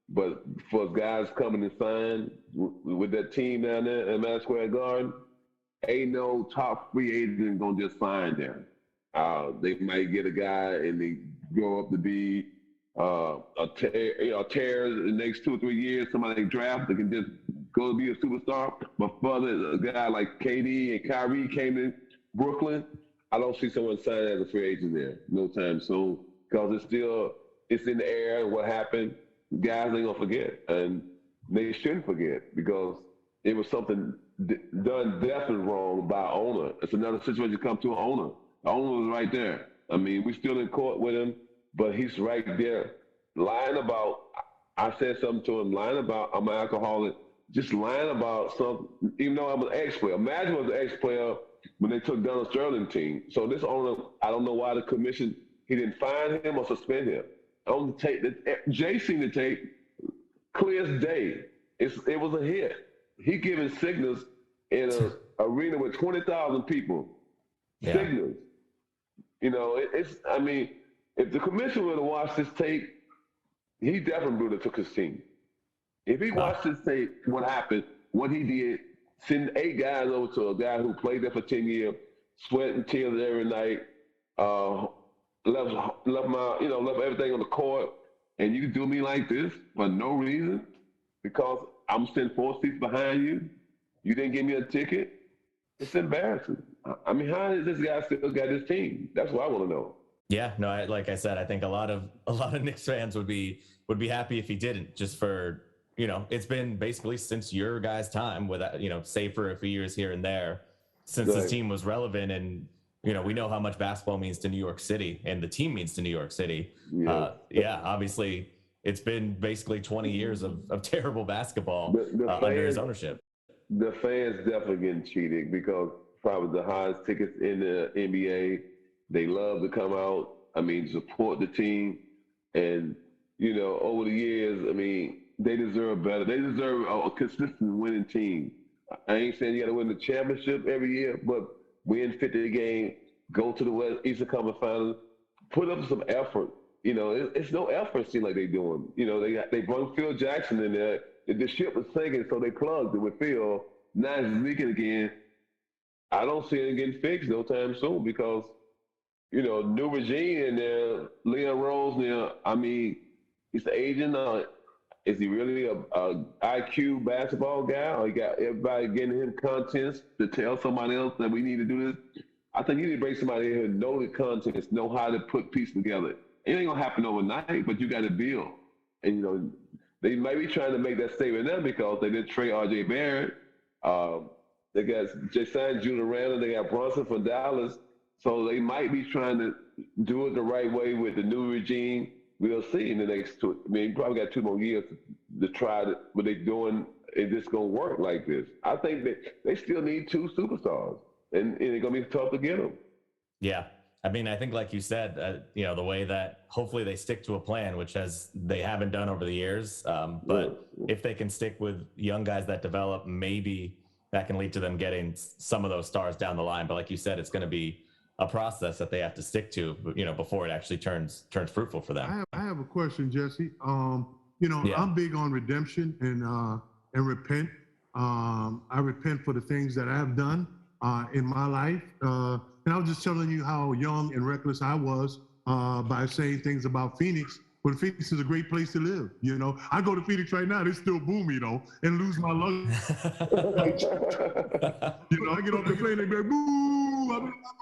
but for guys coming to sign with that team down there at Madison Square Garden, ain't no top free agent gonna just sign there. They might get a guy and they grow up to be a tear in the next 2 or 3 years. Somebody they draft that can just go be a superstar. But further, a guy like KD and Kyrie came to Brooklyn, I don't see someone signing as a free agent there no time soon, because it's in the air and what happened. Guys ain't gonna forget, and they shouldn't forget, because it was something done definitely wrong by owner. It's another situation to come to an owner. The owner was right there. We're still in court with him, but he's right there lying about, I said something to him, lying about I'm an alcoholic, just lying about something, even though I'm an ex-player. Imagine I was an ex-player when they took Donald Sterling's team. So this owner, I don't know why the commission, he didn't fine him or suspend him. On the tape, Jay seen the tape, clear as day. It was a hit. He giving signals in an arena with 20,000 people. Yeah. Signals. If the commission would have watched this tape, he definitely would have took his team. If he watched this tape, what happened, what he did, send 8 guys over to a guy who played there for 10 years, sweat and tears every night, left everything on the court, and you do me like this for no reason, because I'm sitting 4 seats behind you. You didn't give me a ticket. It's embarrassing. How does this guy still got his team? That's what I want to know. Yeah, no, like I said, I think a lot of Knicks fans would be happy if he didn't, just for, it's been basically since your guys' time, without, save for a few years here and there, since this team was relevant. And, we know how much basketball means to New York City, and the team means to New York City. Yeah. Obviously it's been basically 20 years of terrible basketball under his ownership. The fans definitely getting cheated, because probably the highest tickets in the NBA. They love to come out, support the team. And, over the years, they deserve better. They deserve a consistent winning team. I ain't saying you got to win the championship every year, but win 50 games, go to the Eastern Conference Finals, put up some effort. It's no effort, seem like they're doing. They brought Phil Jackson in there. The ship was sinking, so they plugged it with Phil. Now it's leaking again. I don't see it getting fixed no time soon, because, new regime in there, Leon Rose now, he's the agent. Is he really a IQ basketball guy, or he got everybody getting him contents to tell somebody else that we need to do this? I think you need to bring somebody in who know the contents, know how to put pieces together. It ain't gonna happen overnight, but you got to build. And they might be trying to make that statement now, because they did trade R.J. Barrett. They got Jayson Junior Randall. They got Brunson from Dallas. So they might be trying to do it the right way with the new regime. We'll see in the next 2. You probably got 2 more years to try what they're doing. Is this going to work like this? I think that they still need 2 superstars, and it's going to be tough to get them. Yeah. I think, like you said, the way that hopefully they stick to a plan, which they haven't done over the years. But if they can stick with young guys that develop, maybe that can lead to them getting some of those stars down the line. But like you said, it's going to be a process that they have to stick to, before it actually turns fruitful for them. I have a question, Jesse. I'm big on redemption and repent. I repent for the things that I have done in my life. And I was just telling you how young and reckless I was by saying things about Phoenix. But Phoenix is a great place to live. I go to Phoenix right now, they still boo me and lose my luggage. I get off the plane, they be like, boo.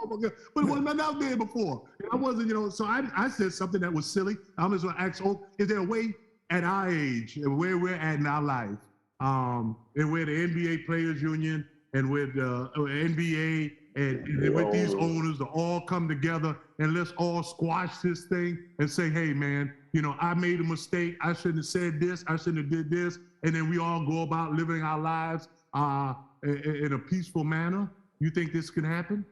But it wasn't out there before. I wasn't, so I said something that was silly. I'm just going to ask, is there a way at our age, where we're at in our life, and with the NBA Players Union and with the NBA and with these owners to all come together and let's all squash this thing and say, hey, man, I made a mistake. I shouldn't have said this. I shouldn't have did this. And then we all go about living our lives in a peaceful manner. You think this can happen?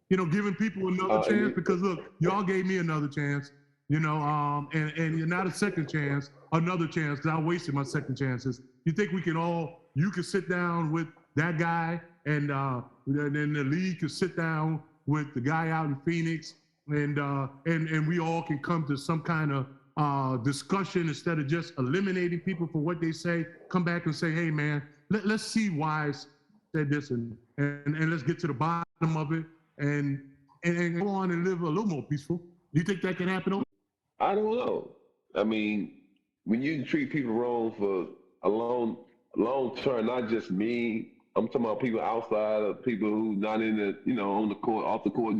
Giving people another chance, because look, y'all gave me another chance, and not a second chance, another chance, because I wasted my second chances. You think you can sit down with that guy and then the league can sit down with the guy out in Phoenix and we all can come to some kind of discussion instead of just eliminating people for what they say, come back and say, hey man, let's see why I said this and let's get to the bottom of it and go on and live a little more peaceful. Do you think that can happen? I don't know. I mean, when you treat people wrong for a long term, not just me, I'm talking about people outside of people who not in the, on the court, off the court,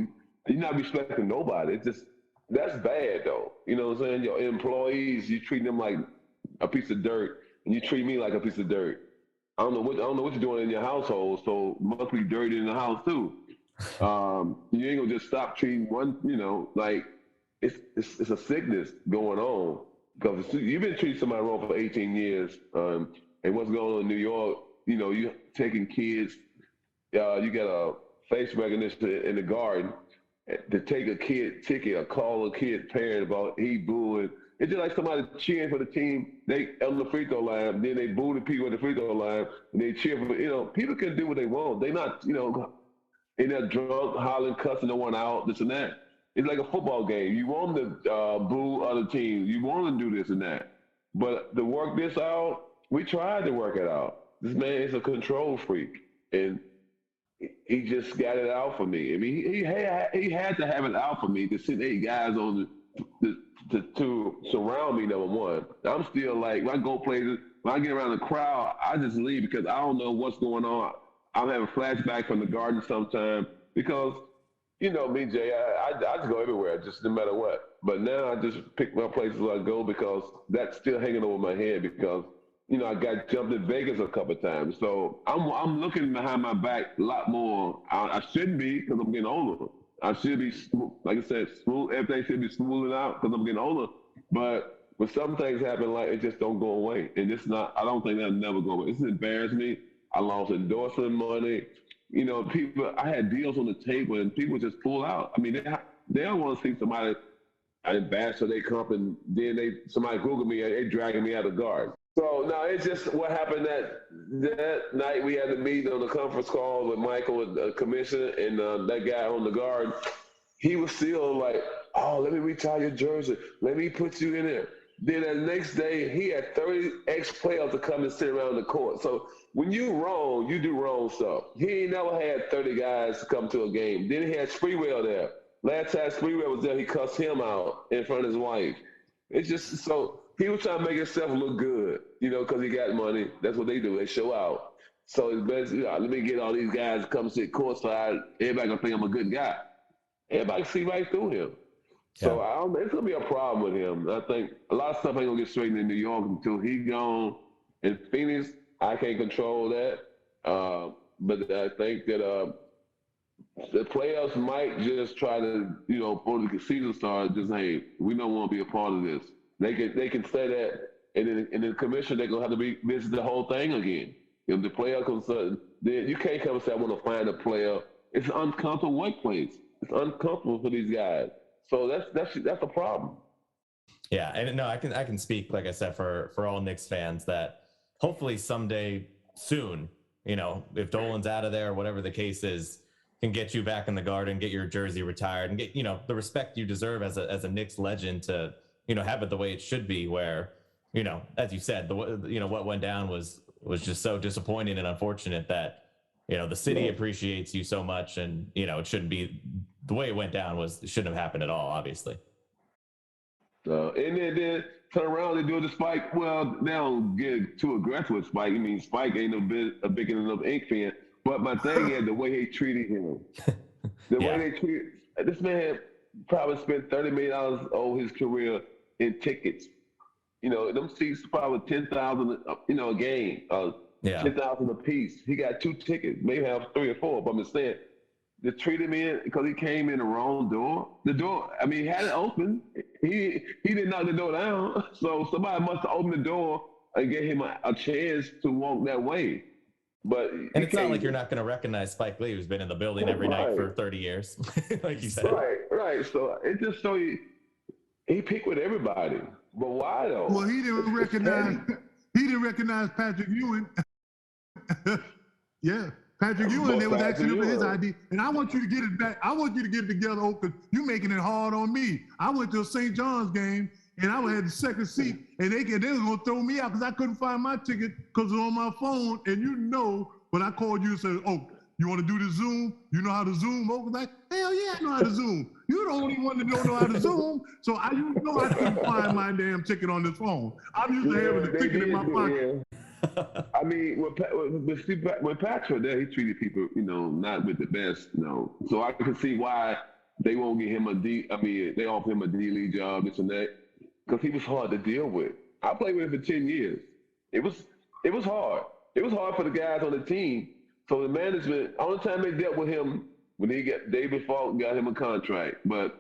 you're not respecting nobody. It's just, that's bad though. You know what I'm saying? Your employees, you treat them like a piece of dirt and you treat me like a piece of dirt. I don't know what you're doing in your household, so it must be dirty in the house too. You ain't gonna just stop treating one, like it's a sickness going on because you've been treating somebody wrong for 18 years. And what's going on in New York, you taking kids, you got a face recognition in the garden to take a kid ticket or call a kid's parent about he booing. It's just like somebody cheering for the team, they on the free throw line, then they boo the people at the free throw line, and they cheer for, people can do what they want. They not, in there drunk, hollering, cussing no one out, this and that. It's like a football game. You want them to boo other teams. You want to do this and that. But to work this out, we tried to work it out. This man is a control freak, and he just got it out for me. I mean, he had to have it out for me to send 8 guys on to surround me, number one. I'm still like, when I go places, when I get around the crowd, I just leave because I don't know what's going on. I'm having flashbacks from the garden sometimes because, me, Jay, I just go everywhere, just no matter what. But now I just pick my places where I go because that's still hanging over my head because, I got jumped in Vegas a couple of times. So I'm looking behind my back a lot more. I shouldn't be because I'm getting older. I should be, like I said, smooth. Everything should be smoothing out because I'm getting older. But when some things happen, like it just don't go away. And it's not, I don't think that'll never go away. It's embarrassed me. I lost endorsement money. People, I had deals on the table and people just pull out. I mean, they don't want to see somebody, an ambassador, they come and then somebody Google me, they dragging me out of guard. So now it's just what happened that night we had a meeting on the conference call with Michael, the commissioner, and that guy on the guard. He was still like, oh, let me retire your jersey. Let me put you in there. Then the next day, he had 30 ex-players to come and sit around the court. So when you wrong, you do wrong stuff. He ain't never had 30 guys to come to a game. Then he had Spreewell there. Last time Spreewell was there, he cussed him out in front of his wife. It's just so he was trying to make himself look good, because he got money. That's what they do. They show out. So it's best, let me get all these guys to come sit courtside. Everybody gonna think I'm a good guy. Everybody see right through him. Yeah. So it's gonna be a problem with him. I think a lot of stuff ain't gonna get straightened in New York until he gone. In Phoenix, I can't control that. But I think that the players might just try to, before the season starts, just hey, we don't want to be a part of this. They can say that, and then the commission they're gonna have to revisit the whole thing again. If the player comes, then you can't come and say I want to find a player. It's an uncomfortable workplace. It's uncomfortable for these guys. So that's a problem. Yeah, and no, I can speak, like I said, for all Knicks fans that hopefully someday soon, if Dolan's out of there or whatever the case is, can get you back in the Garden, get your jersey retired, and get the respect you deserve as a Knicks legend to have it the way it should be. Where as you said, what went down was just so disappointing and unfortunate that the city appreciates you so much, and it shouldn't be the way it went down. It shouldn't have happened at all, obviously. And then turn around and do it to Spike. Well, they don't get too aggressive with Spike. I mean, Spike ain't a big enough ink fan. But my thing is the way they treated him. Way they treated this man probably spent $30 million over his career in tickets. You know, them seats probably 10,000, you know, a game, Yeah. 10,000 a piece. He got 2 tickets, maybe have 3 or 4. But I'm just saying, they treated him in because he came in the wrong door. The door, I mean, he had it open. He didn't knock the door down. So somebody must have opened the door and gave him a chance to walk that way. But And it's not like you're not going to recognize Spike Lee, who's been in the building every night for 30 years, like you said. Right. So it just show you he picked with everybody. But why though? Well, he didn't recognize Patrick Ewing. Yeah. Patrick Ewing, they was asking him for his ID. And I want you to get it back. I want you to get it together, because you're making it hard on me. I went to a St. John's game, and I had the second seat, and they was going to throw me out because I couldn't find my ticket because it was on my phone. And you know, when I called you and said, oh, you want to do the Zoom? You know how to Zoom? I was like, hell yeah, I know how to Zoom. You're the only one that don't know how to Zoom. So I couldn't find my damn ticket on this phone. I'm used to having the ticket in my pocket. I mean, with Patrick there, he treated people, you know, not with the best, you know. So I can see why they won't give him they offer him a D-League job, this and that, because he was hard to deal with. I played with him for 10 years. It was hard. It was hard for the guys on the team. So the management, only time they dealt with him when David Falk got him a contract, but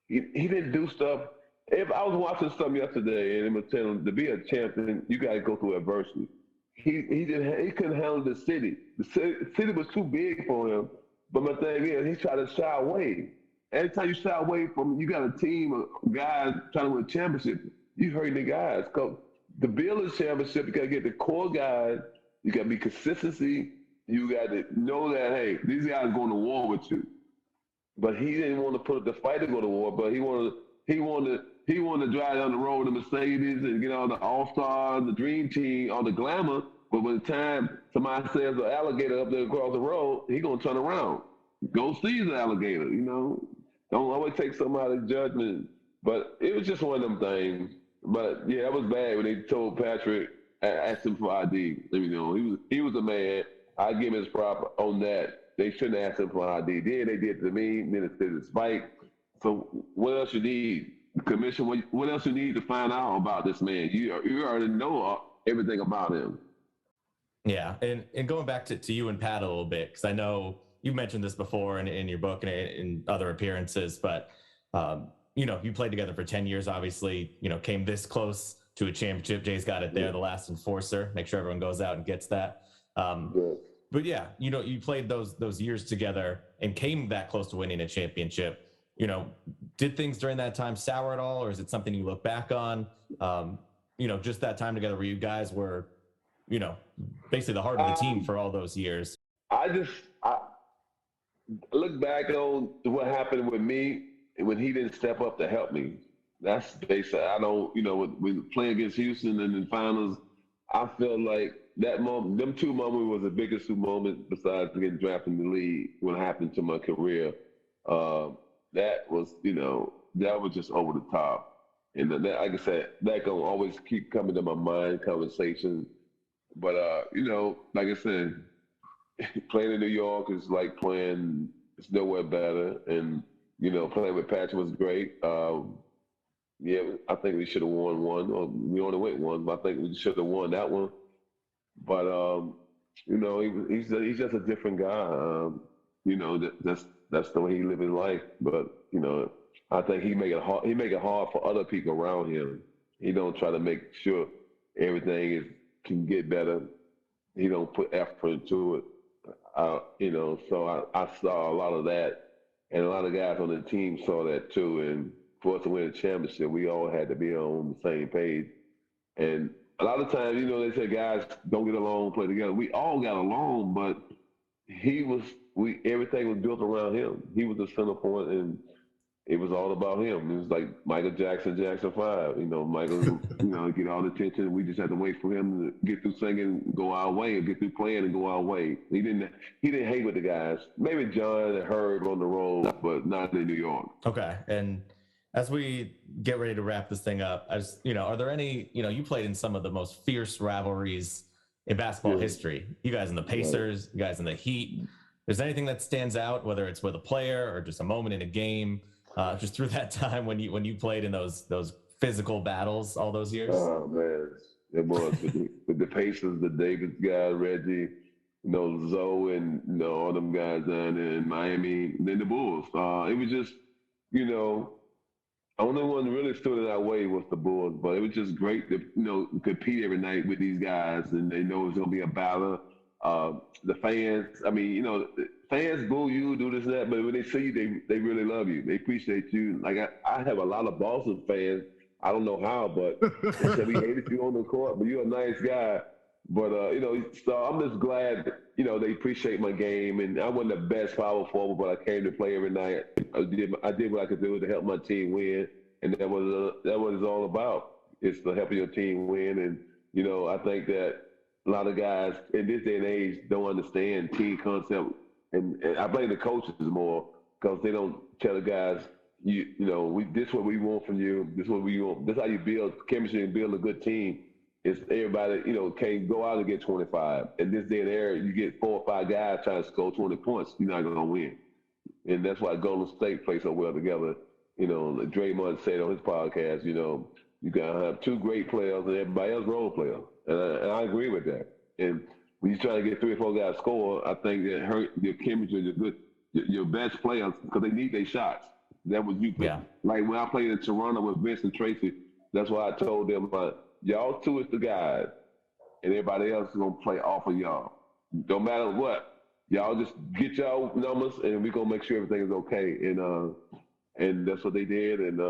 he didn't do stuff. If I was watching something yesterday and it was telling him to be a champion, you got to go through adversity. He couldn't handle the city. The city was too big for him. But my thing is, he tried to shy away. Every time you shy away from, you got a team of guys trying to win a championship. You hurting the guys. Cause the Bills championship, you got to get the core guys. You got to be consistency. You got to know that, hey, these guys are going to war with you. But he didn't want to put up the fight to go to war. But he wanted to drive down the road in Mercedes and get all the All-Stars, the Dream Team, all the glamour. But by the time somebody says an alligator up there across the road, he gonna turn around. Go see the alligator, you know. Don't always take somebody's judgment. But it was just one of them things. But yeah, that was bad when they told Patrick, asked him for ID. You know, he was a man. I give him his prop on that. They shouldn't ask him for ID. Then they did to me. Then it did to Spike. So what else you need? Commission, what else you need to find out about this man? You already know everything about him. Yeah, and going back to you and Pat a little bit, because I know you mentioned this before in your book and in other appearances, but you know, you played together for 10 years, obviously, you know, came this close to a championship. Jay's got it there, the last enforcer. Make sure everyone goes out and gets that. But yeah, you know, you played those years together and came that close to winning a championship. You know, did things during that time sour at all, or is it something you look back on? You know, just that time together where you guys were, you know, basically the heart of the team for all those years. I look back on what happened with me when he didn't step up to help me. That's basically, I don't, you know, when playing against Houston in the finals, I feel like that moment, them 2 moments was the biggest 2 moments besides getting drafted in the league, what happened to my career. That was, you know, that was just over the top. And that, like I said, that gonna always keep coming to my mind, conversation. But, you know, like I said, playing in New York is like playing, it's nowhere better. And, you know, playing with Patrick was great. Yeah, I think we should have won one. Or we only went one, but I think we should have won that one. But, you know, he's just a different guy. You know, that's the way he live his life. But, you know, I think he make it hard for other people around him. He don't try to make sure everything can get better. He don't put effort into it. You know, so I saw a lot of that, and a lot of guys on the team saw that too. And for us to win a championship, we all had to be on the same page. And a lot of times, you know, they say guys don't get along, play together. We all got along, but everything was built around him. He was the center point, and it was all about him. It was like Michael Jackson 5. You know, Michael, you know, get all the attention. We just had to wait for him to get through singing, go our way, and get through playing and go our way. He didn't hang with the guys. Maybe John and Herb on the road, but not in New York. Okay, and as we get ready to wrap this thing up, you know, are there any, you know, you played in some of the most fierce rivalries in basketball history. You guys in the Pacers, you guys in the Heat. There's anything that stands out, whether it's with a player or just a moment in a game, just through that time when you played in those physical battles all those years? Oh man, it was with the Pacers, the Davis guys, Reggie, Zoe, and all them guys down there in Miami, and then the Bulls. It was just, only one that really stood in our way was the Bulls, but it was just great to compete every night with these guys, and they know it's gonna be a battle. The fans, fans boo you, do this and that, but when they see you, they really love you. They appreciate you. Like I have a lot of Boston fans. I don't know how, but they said we hated you on the court, but you're a nice guy. But so I'm just glad they appreciate my game, and I wasn't the best power forward, but I came to play every night. I did what I could do to help my team win, and that was what it's all about. It's to help your team win, and I think that a lot of guys in this day and age don't understand team concept, and I blame the coaches more because they don't tell the guys, this is what we want from you. This is what we want. This is how you build chemistry and build a good team. It's everybody, can't go out and get 25. In this day and age, you get 4 or 5 guys trying to score 20 points, you're not going to win. And that's why Golden State plays so well together. Like Draymond said on his podcast, you got to have 2 great players and everybody else role players. And I agree with that. And when you're trying to get 3 or 4 guys score, I think that hurt your chemistry, your best players, because they need their shots. That was you. Yeah. Like when I played in Toronto with Vince and Tracy, that's why I told them, y'all 2 is the guys, and everybody else is going to play off of y'all. No matter what, y'all just get y'all numbers, and we're going to make sure everything is okay. And that's what they did. And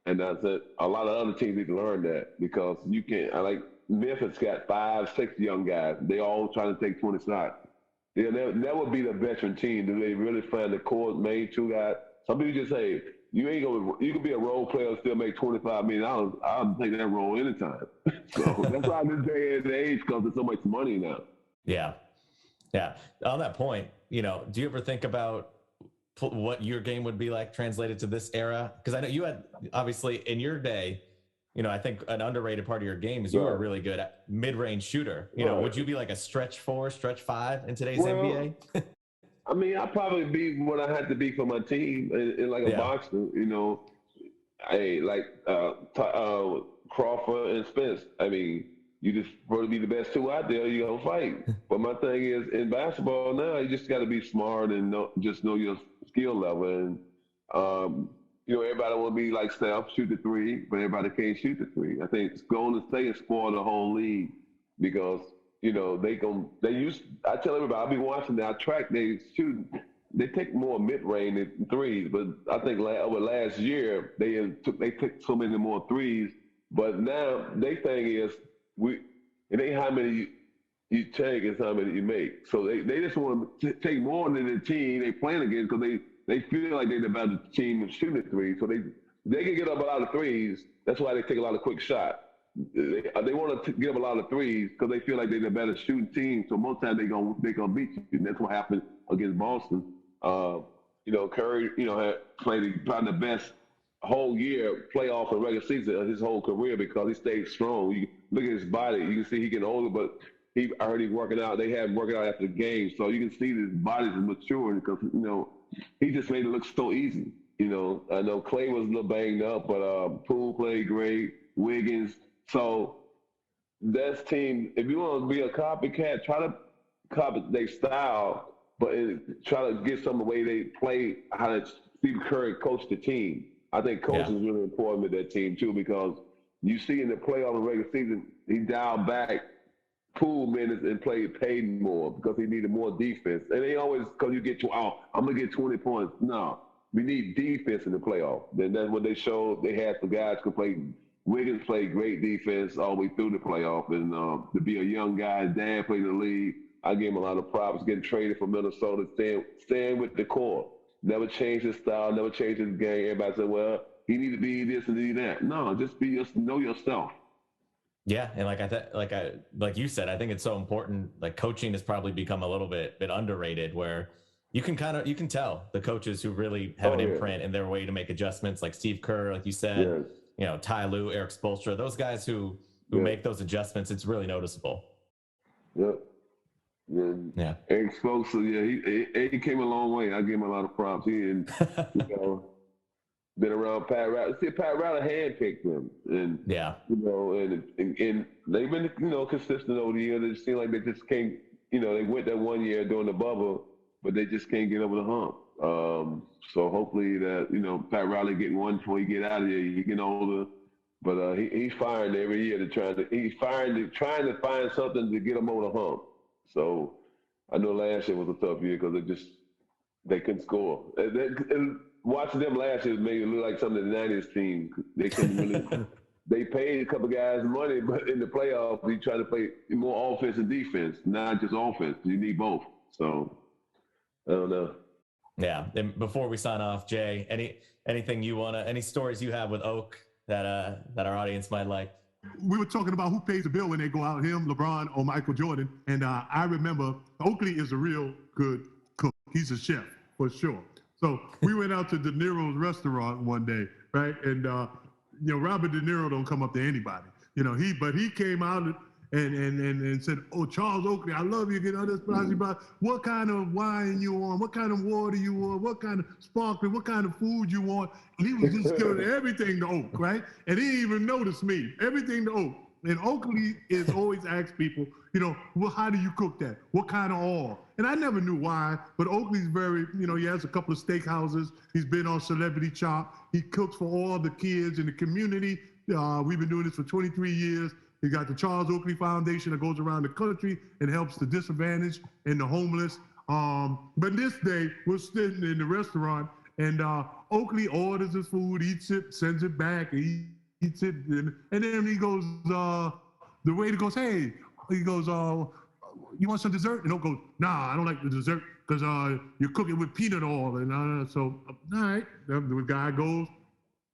I said a lot of other teams need to learn that, because you can't. Memphis got 5, 6 young guys. They all trying to take 20 shots. That would be the veteran team. Do they really find the core main 2 guys? Some people just say, you can be a role player and still make $25 million. I'll take that role anytime. So that's why this day and age, because there's so much money now. Yeah. Yeah. On that point, do you ever think about what your game would be like translated to this era? Because I know you had, obviously, in your day, I think an underrated part of your game is you were a really good mid-range shooter. Would you be like a stretch 4, stretch 5 in today's NBA? I'd probably be what I had to be for my team in like a boxer, Crawford and Spence. You just want to be the best 2 out there, you're going to fight. But my thing is, in basketball now, you just got to be smart and know your skill level. And, everybody want to be like Steph, shoot the 3, but everybody can't shoot the 3. I think Golden State has spoiled the whole league because I tell everybody, I'll be watching that track, they take more mid-range than 3s, but I think over last year, they took so many more 3s, but now their thing is, it ain't how many you take, it's how many you make. So they just want to take more than the team they playing against, because they feel like they're the better team of shooting 3s, so they can get up a lot of 3s, that's why they take a lot of quick shots. They want to give up a lot of 3s because they feel like they're the better shooting team. So most times they're gonna beat you. And that's what happened against Boston. Curry, had played probably the best whole year playoff and regular season of his whole career because he stayed strong. You look at his body, you can see he getting older, but I heard he's working out. They had him working out after the game, so you can see his body's maturing because he just made it look so easy. I know Clay was a little banged up, but Poole played great. Wiggins. So that's team. If you want to be a copycat, try to copy their style, but try to get some of the way they play, how Steve Curry coached the team. I think coaching is really important with that team too, because you see in the playoff and regular season, he dialed back Poole minutes and paid more because he needed more defense. And they always, because you get I'm gonna get 20 points. No, we need defense in the playoff. Then that's what they showed. They had some guys who play. Wiggins played great defense all the way through the playoff, and to be a young guy, dad played in the league, I gave him a lot of props. Getting traded from Minnesota, staying with the core, never changed his style, never changed his game. Everybody said, "Well, he need to be this and be that." No, just know yourself. Yeah, and like you said, I think it's so important. Like coaching has probably become a little bit underrated, where you can tell the coaches who really have an imprint in their way to make adjustments, like Steve Kerr, like you said. Ty Lue, Eric Spoelstra, those guys who make those adjustments, it's really noticeable. Yeah. Eric Spoelstra, he came a long way. I give him a lot of props. been around Pat Riley. See, Pat Riley handpicked them, and Yeah. and they've been consistent over the years. It seems like they just can't. They went that one year during the bubble, but they just can't get over the hump. So hopefully that Pat Riley getting one before he get out of here. He getting older, but he's firing every year trying to find something to get him over the hump. So I know last year was a tough year because they couldn't score. And watching them last year made it look like some of the '90s team. They couldn't really. They paid a couple guys money, but in the playoffs, you try to play more offense and defense, not just offense. You need both. So I don't know. Yeah. And before we sign off, Jay, anything any stories you have with Oak that our audience might like? We were talking about who pays the bill when they go out, him, LeBron, or Michael Jordan. And I remember Oakley is a real good cook. He's a chef for sure. So we went out to De Niro's restaurant one day, right? And Robert De Niro don't come up to anybody. But he came out and said, "Oh, Charles Oakley, I love you. Get on this, blah. What kind of wine you want? What kind of water you want? What kind of sparkling? What kind of food you want?" And he was just giving everything to Oak, right? And he didn't even notice me. Everything to Oak. And Oakley is always ask people, well, how do you cook that? What kind of oil? And I never knew why, but Oakley's very, he has a couple of steakhouses. He's been on Celebrity Chop. He cooks for all the kids in the community. We've been doing this for 23 years. He got the Charles Oakley Foundation that goes around the country and helps the disadvantaged and the homeless. But this day, we're sitting in the restaurant, and Oakley orders his food, eats it, sends it back, and he eats it, and then he goes, the waiter goes, "Hey," he goes, "You want some dessert?" And Oak goes, "Nah, I don't like the dessert because you cook it with peanut oil." And so, all right, the guy goes.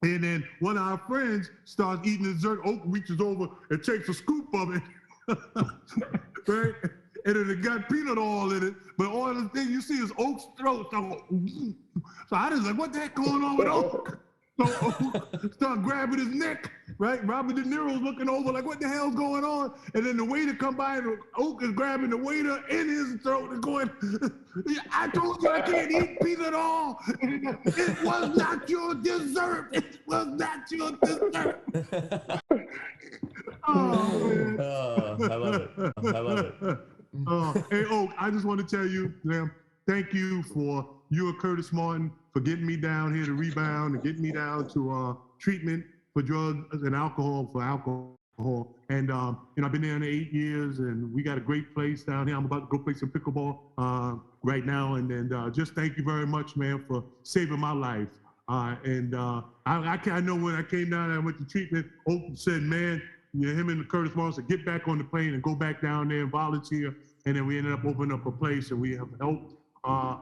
And then one of our friends starts eating the dessert. Oak reaches over and takes a scoop of it, right? And then it got peanut oil in it, but all the thing you see is Oak's throat. So I was like, what the heck going on with Oak? So Oak start grabbing his neck, right? Robert De Niro's looking over like, what the hell's going on? And then the waiter come by and Oak is grabbing the waiter in his throat and going, "I told you I can't eat peanut oil. It was not your dessert. It was not your dessert." Oh, man. I love it. Hey, Oak, I just want to tell you, man, thank you and Curtis Martin for getting me down here to Rebound and getting me down to treatment for drugs and alcohol for alcohol. And, I've been there 8 years, and we got a great place down here. I'm about to go play some pickleball right now. And just thank you very much, man, for saving my life. I know when I came down and I went to treatment, Oak said, man, him and Curtis Martin said, get back on the plane and go back down there and volunteer. And then we ended up opening up a place, and we have helped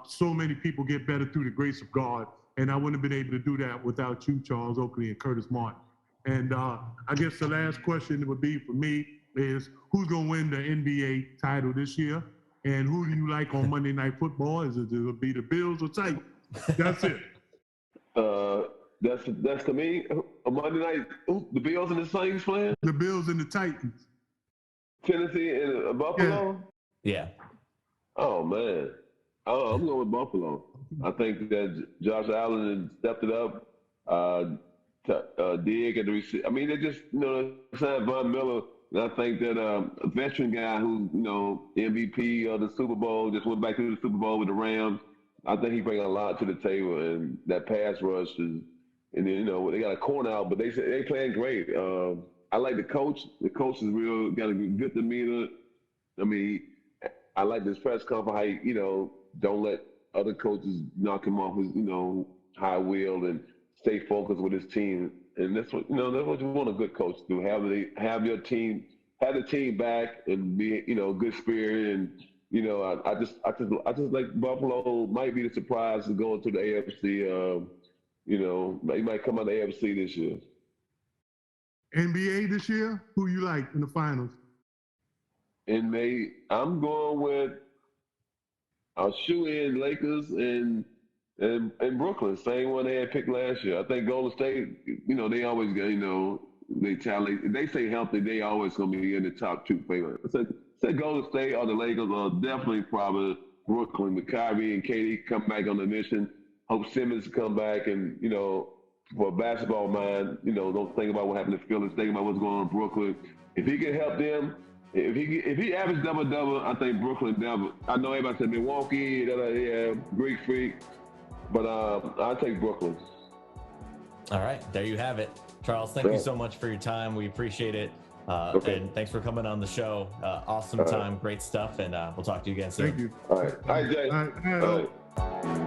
so many people get better through the grace of God. And I wouldn't have been able to do that without you, Charles Oakley and Curtis Martin. And I guess the last question would be for me is, who's going to win the NBA title this year? And who do you like on Monday Night Football? Is it going to be the Bills or Titans? That's it. That's to me. Monday night, the Bills and the Saints playing? The Bills and the Titans. Tennessee and Buffalo? Yeah. Oh, man. I'm going with Buffalo. I think that Josh Allen stepped it up. Dig at the receiver. I mean, they just, signed Von Miller. And I think that a veteran guy who, MVP of the Super Bowl, just went back to the Super Bowl with the Rams. I think he brings a lot to the table. And that pass rush is, and then, they got a corner out, but they playing great. I like the coach. The coach is real, got a good demeanor. I mean, I like this press conference, how he, don't let other coaches knock him off his, high wheel and stay focused with his team. And that's what you want a good coach to do. Have the team back and be, good spirit. And, I just like Buffalo might be the surprise to go into the AFC. They might come out of the AFC this year. NBA this year, who you like in the finals? I'm going with, I'll shoe in Lakers and Brooklyn, same one they had picked last year. I think Golden State, they always get, they talent. If they stay healthy, they always going to be in the top two favorites. Say Golden State or the Lakers, or definitely probably Brooklyn with Kyrie and KD come back on the mission. Hope Simmons come back and, for a basketball mind, don't think about what happened to Philly, think about what's going on in Brooklyn. If he can help them, if he averages double-double, I think Brooklyn double. I know everybody said Milwaukee, Greek Freak, but I'll take Brooklyn. All right, there you have it. Charles, thank you so much for your time. We appreciate it. And thanks for coming on the show. Awesome time, great stuff, and we'll talk to you again soon. Thank you. All right, Jay. All right.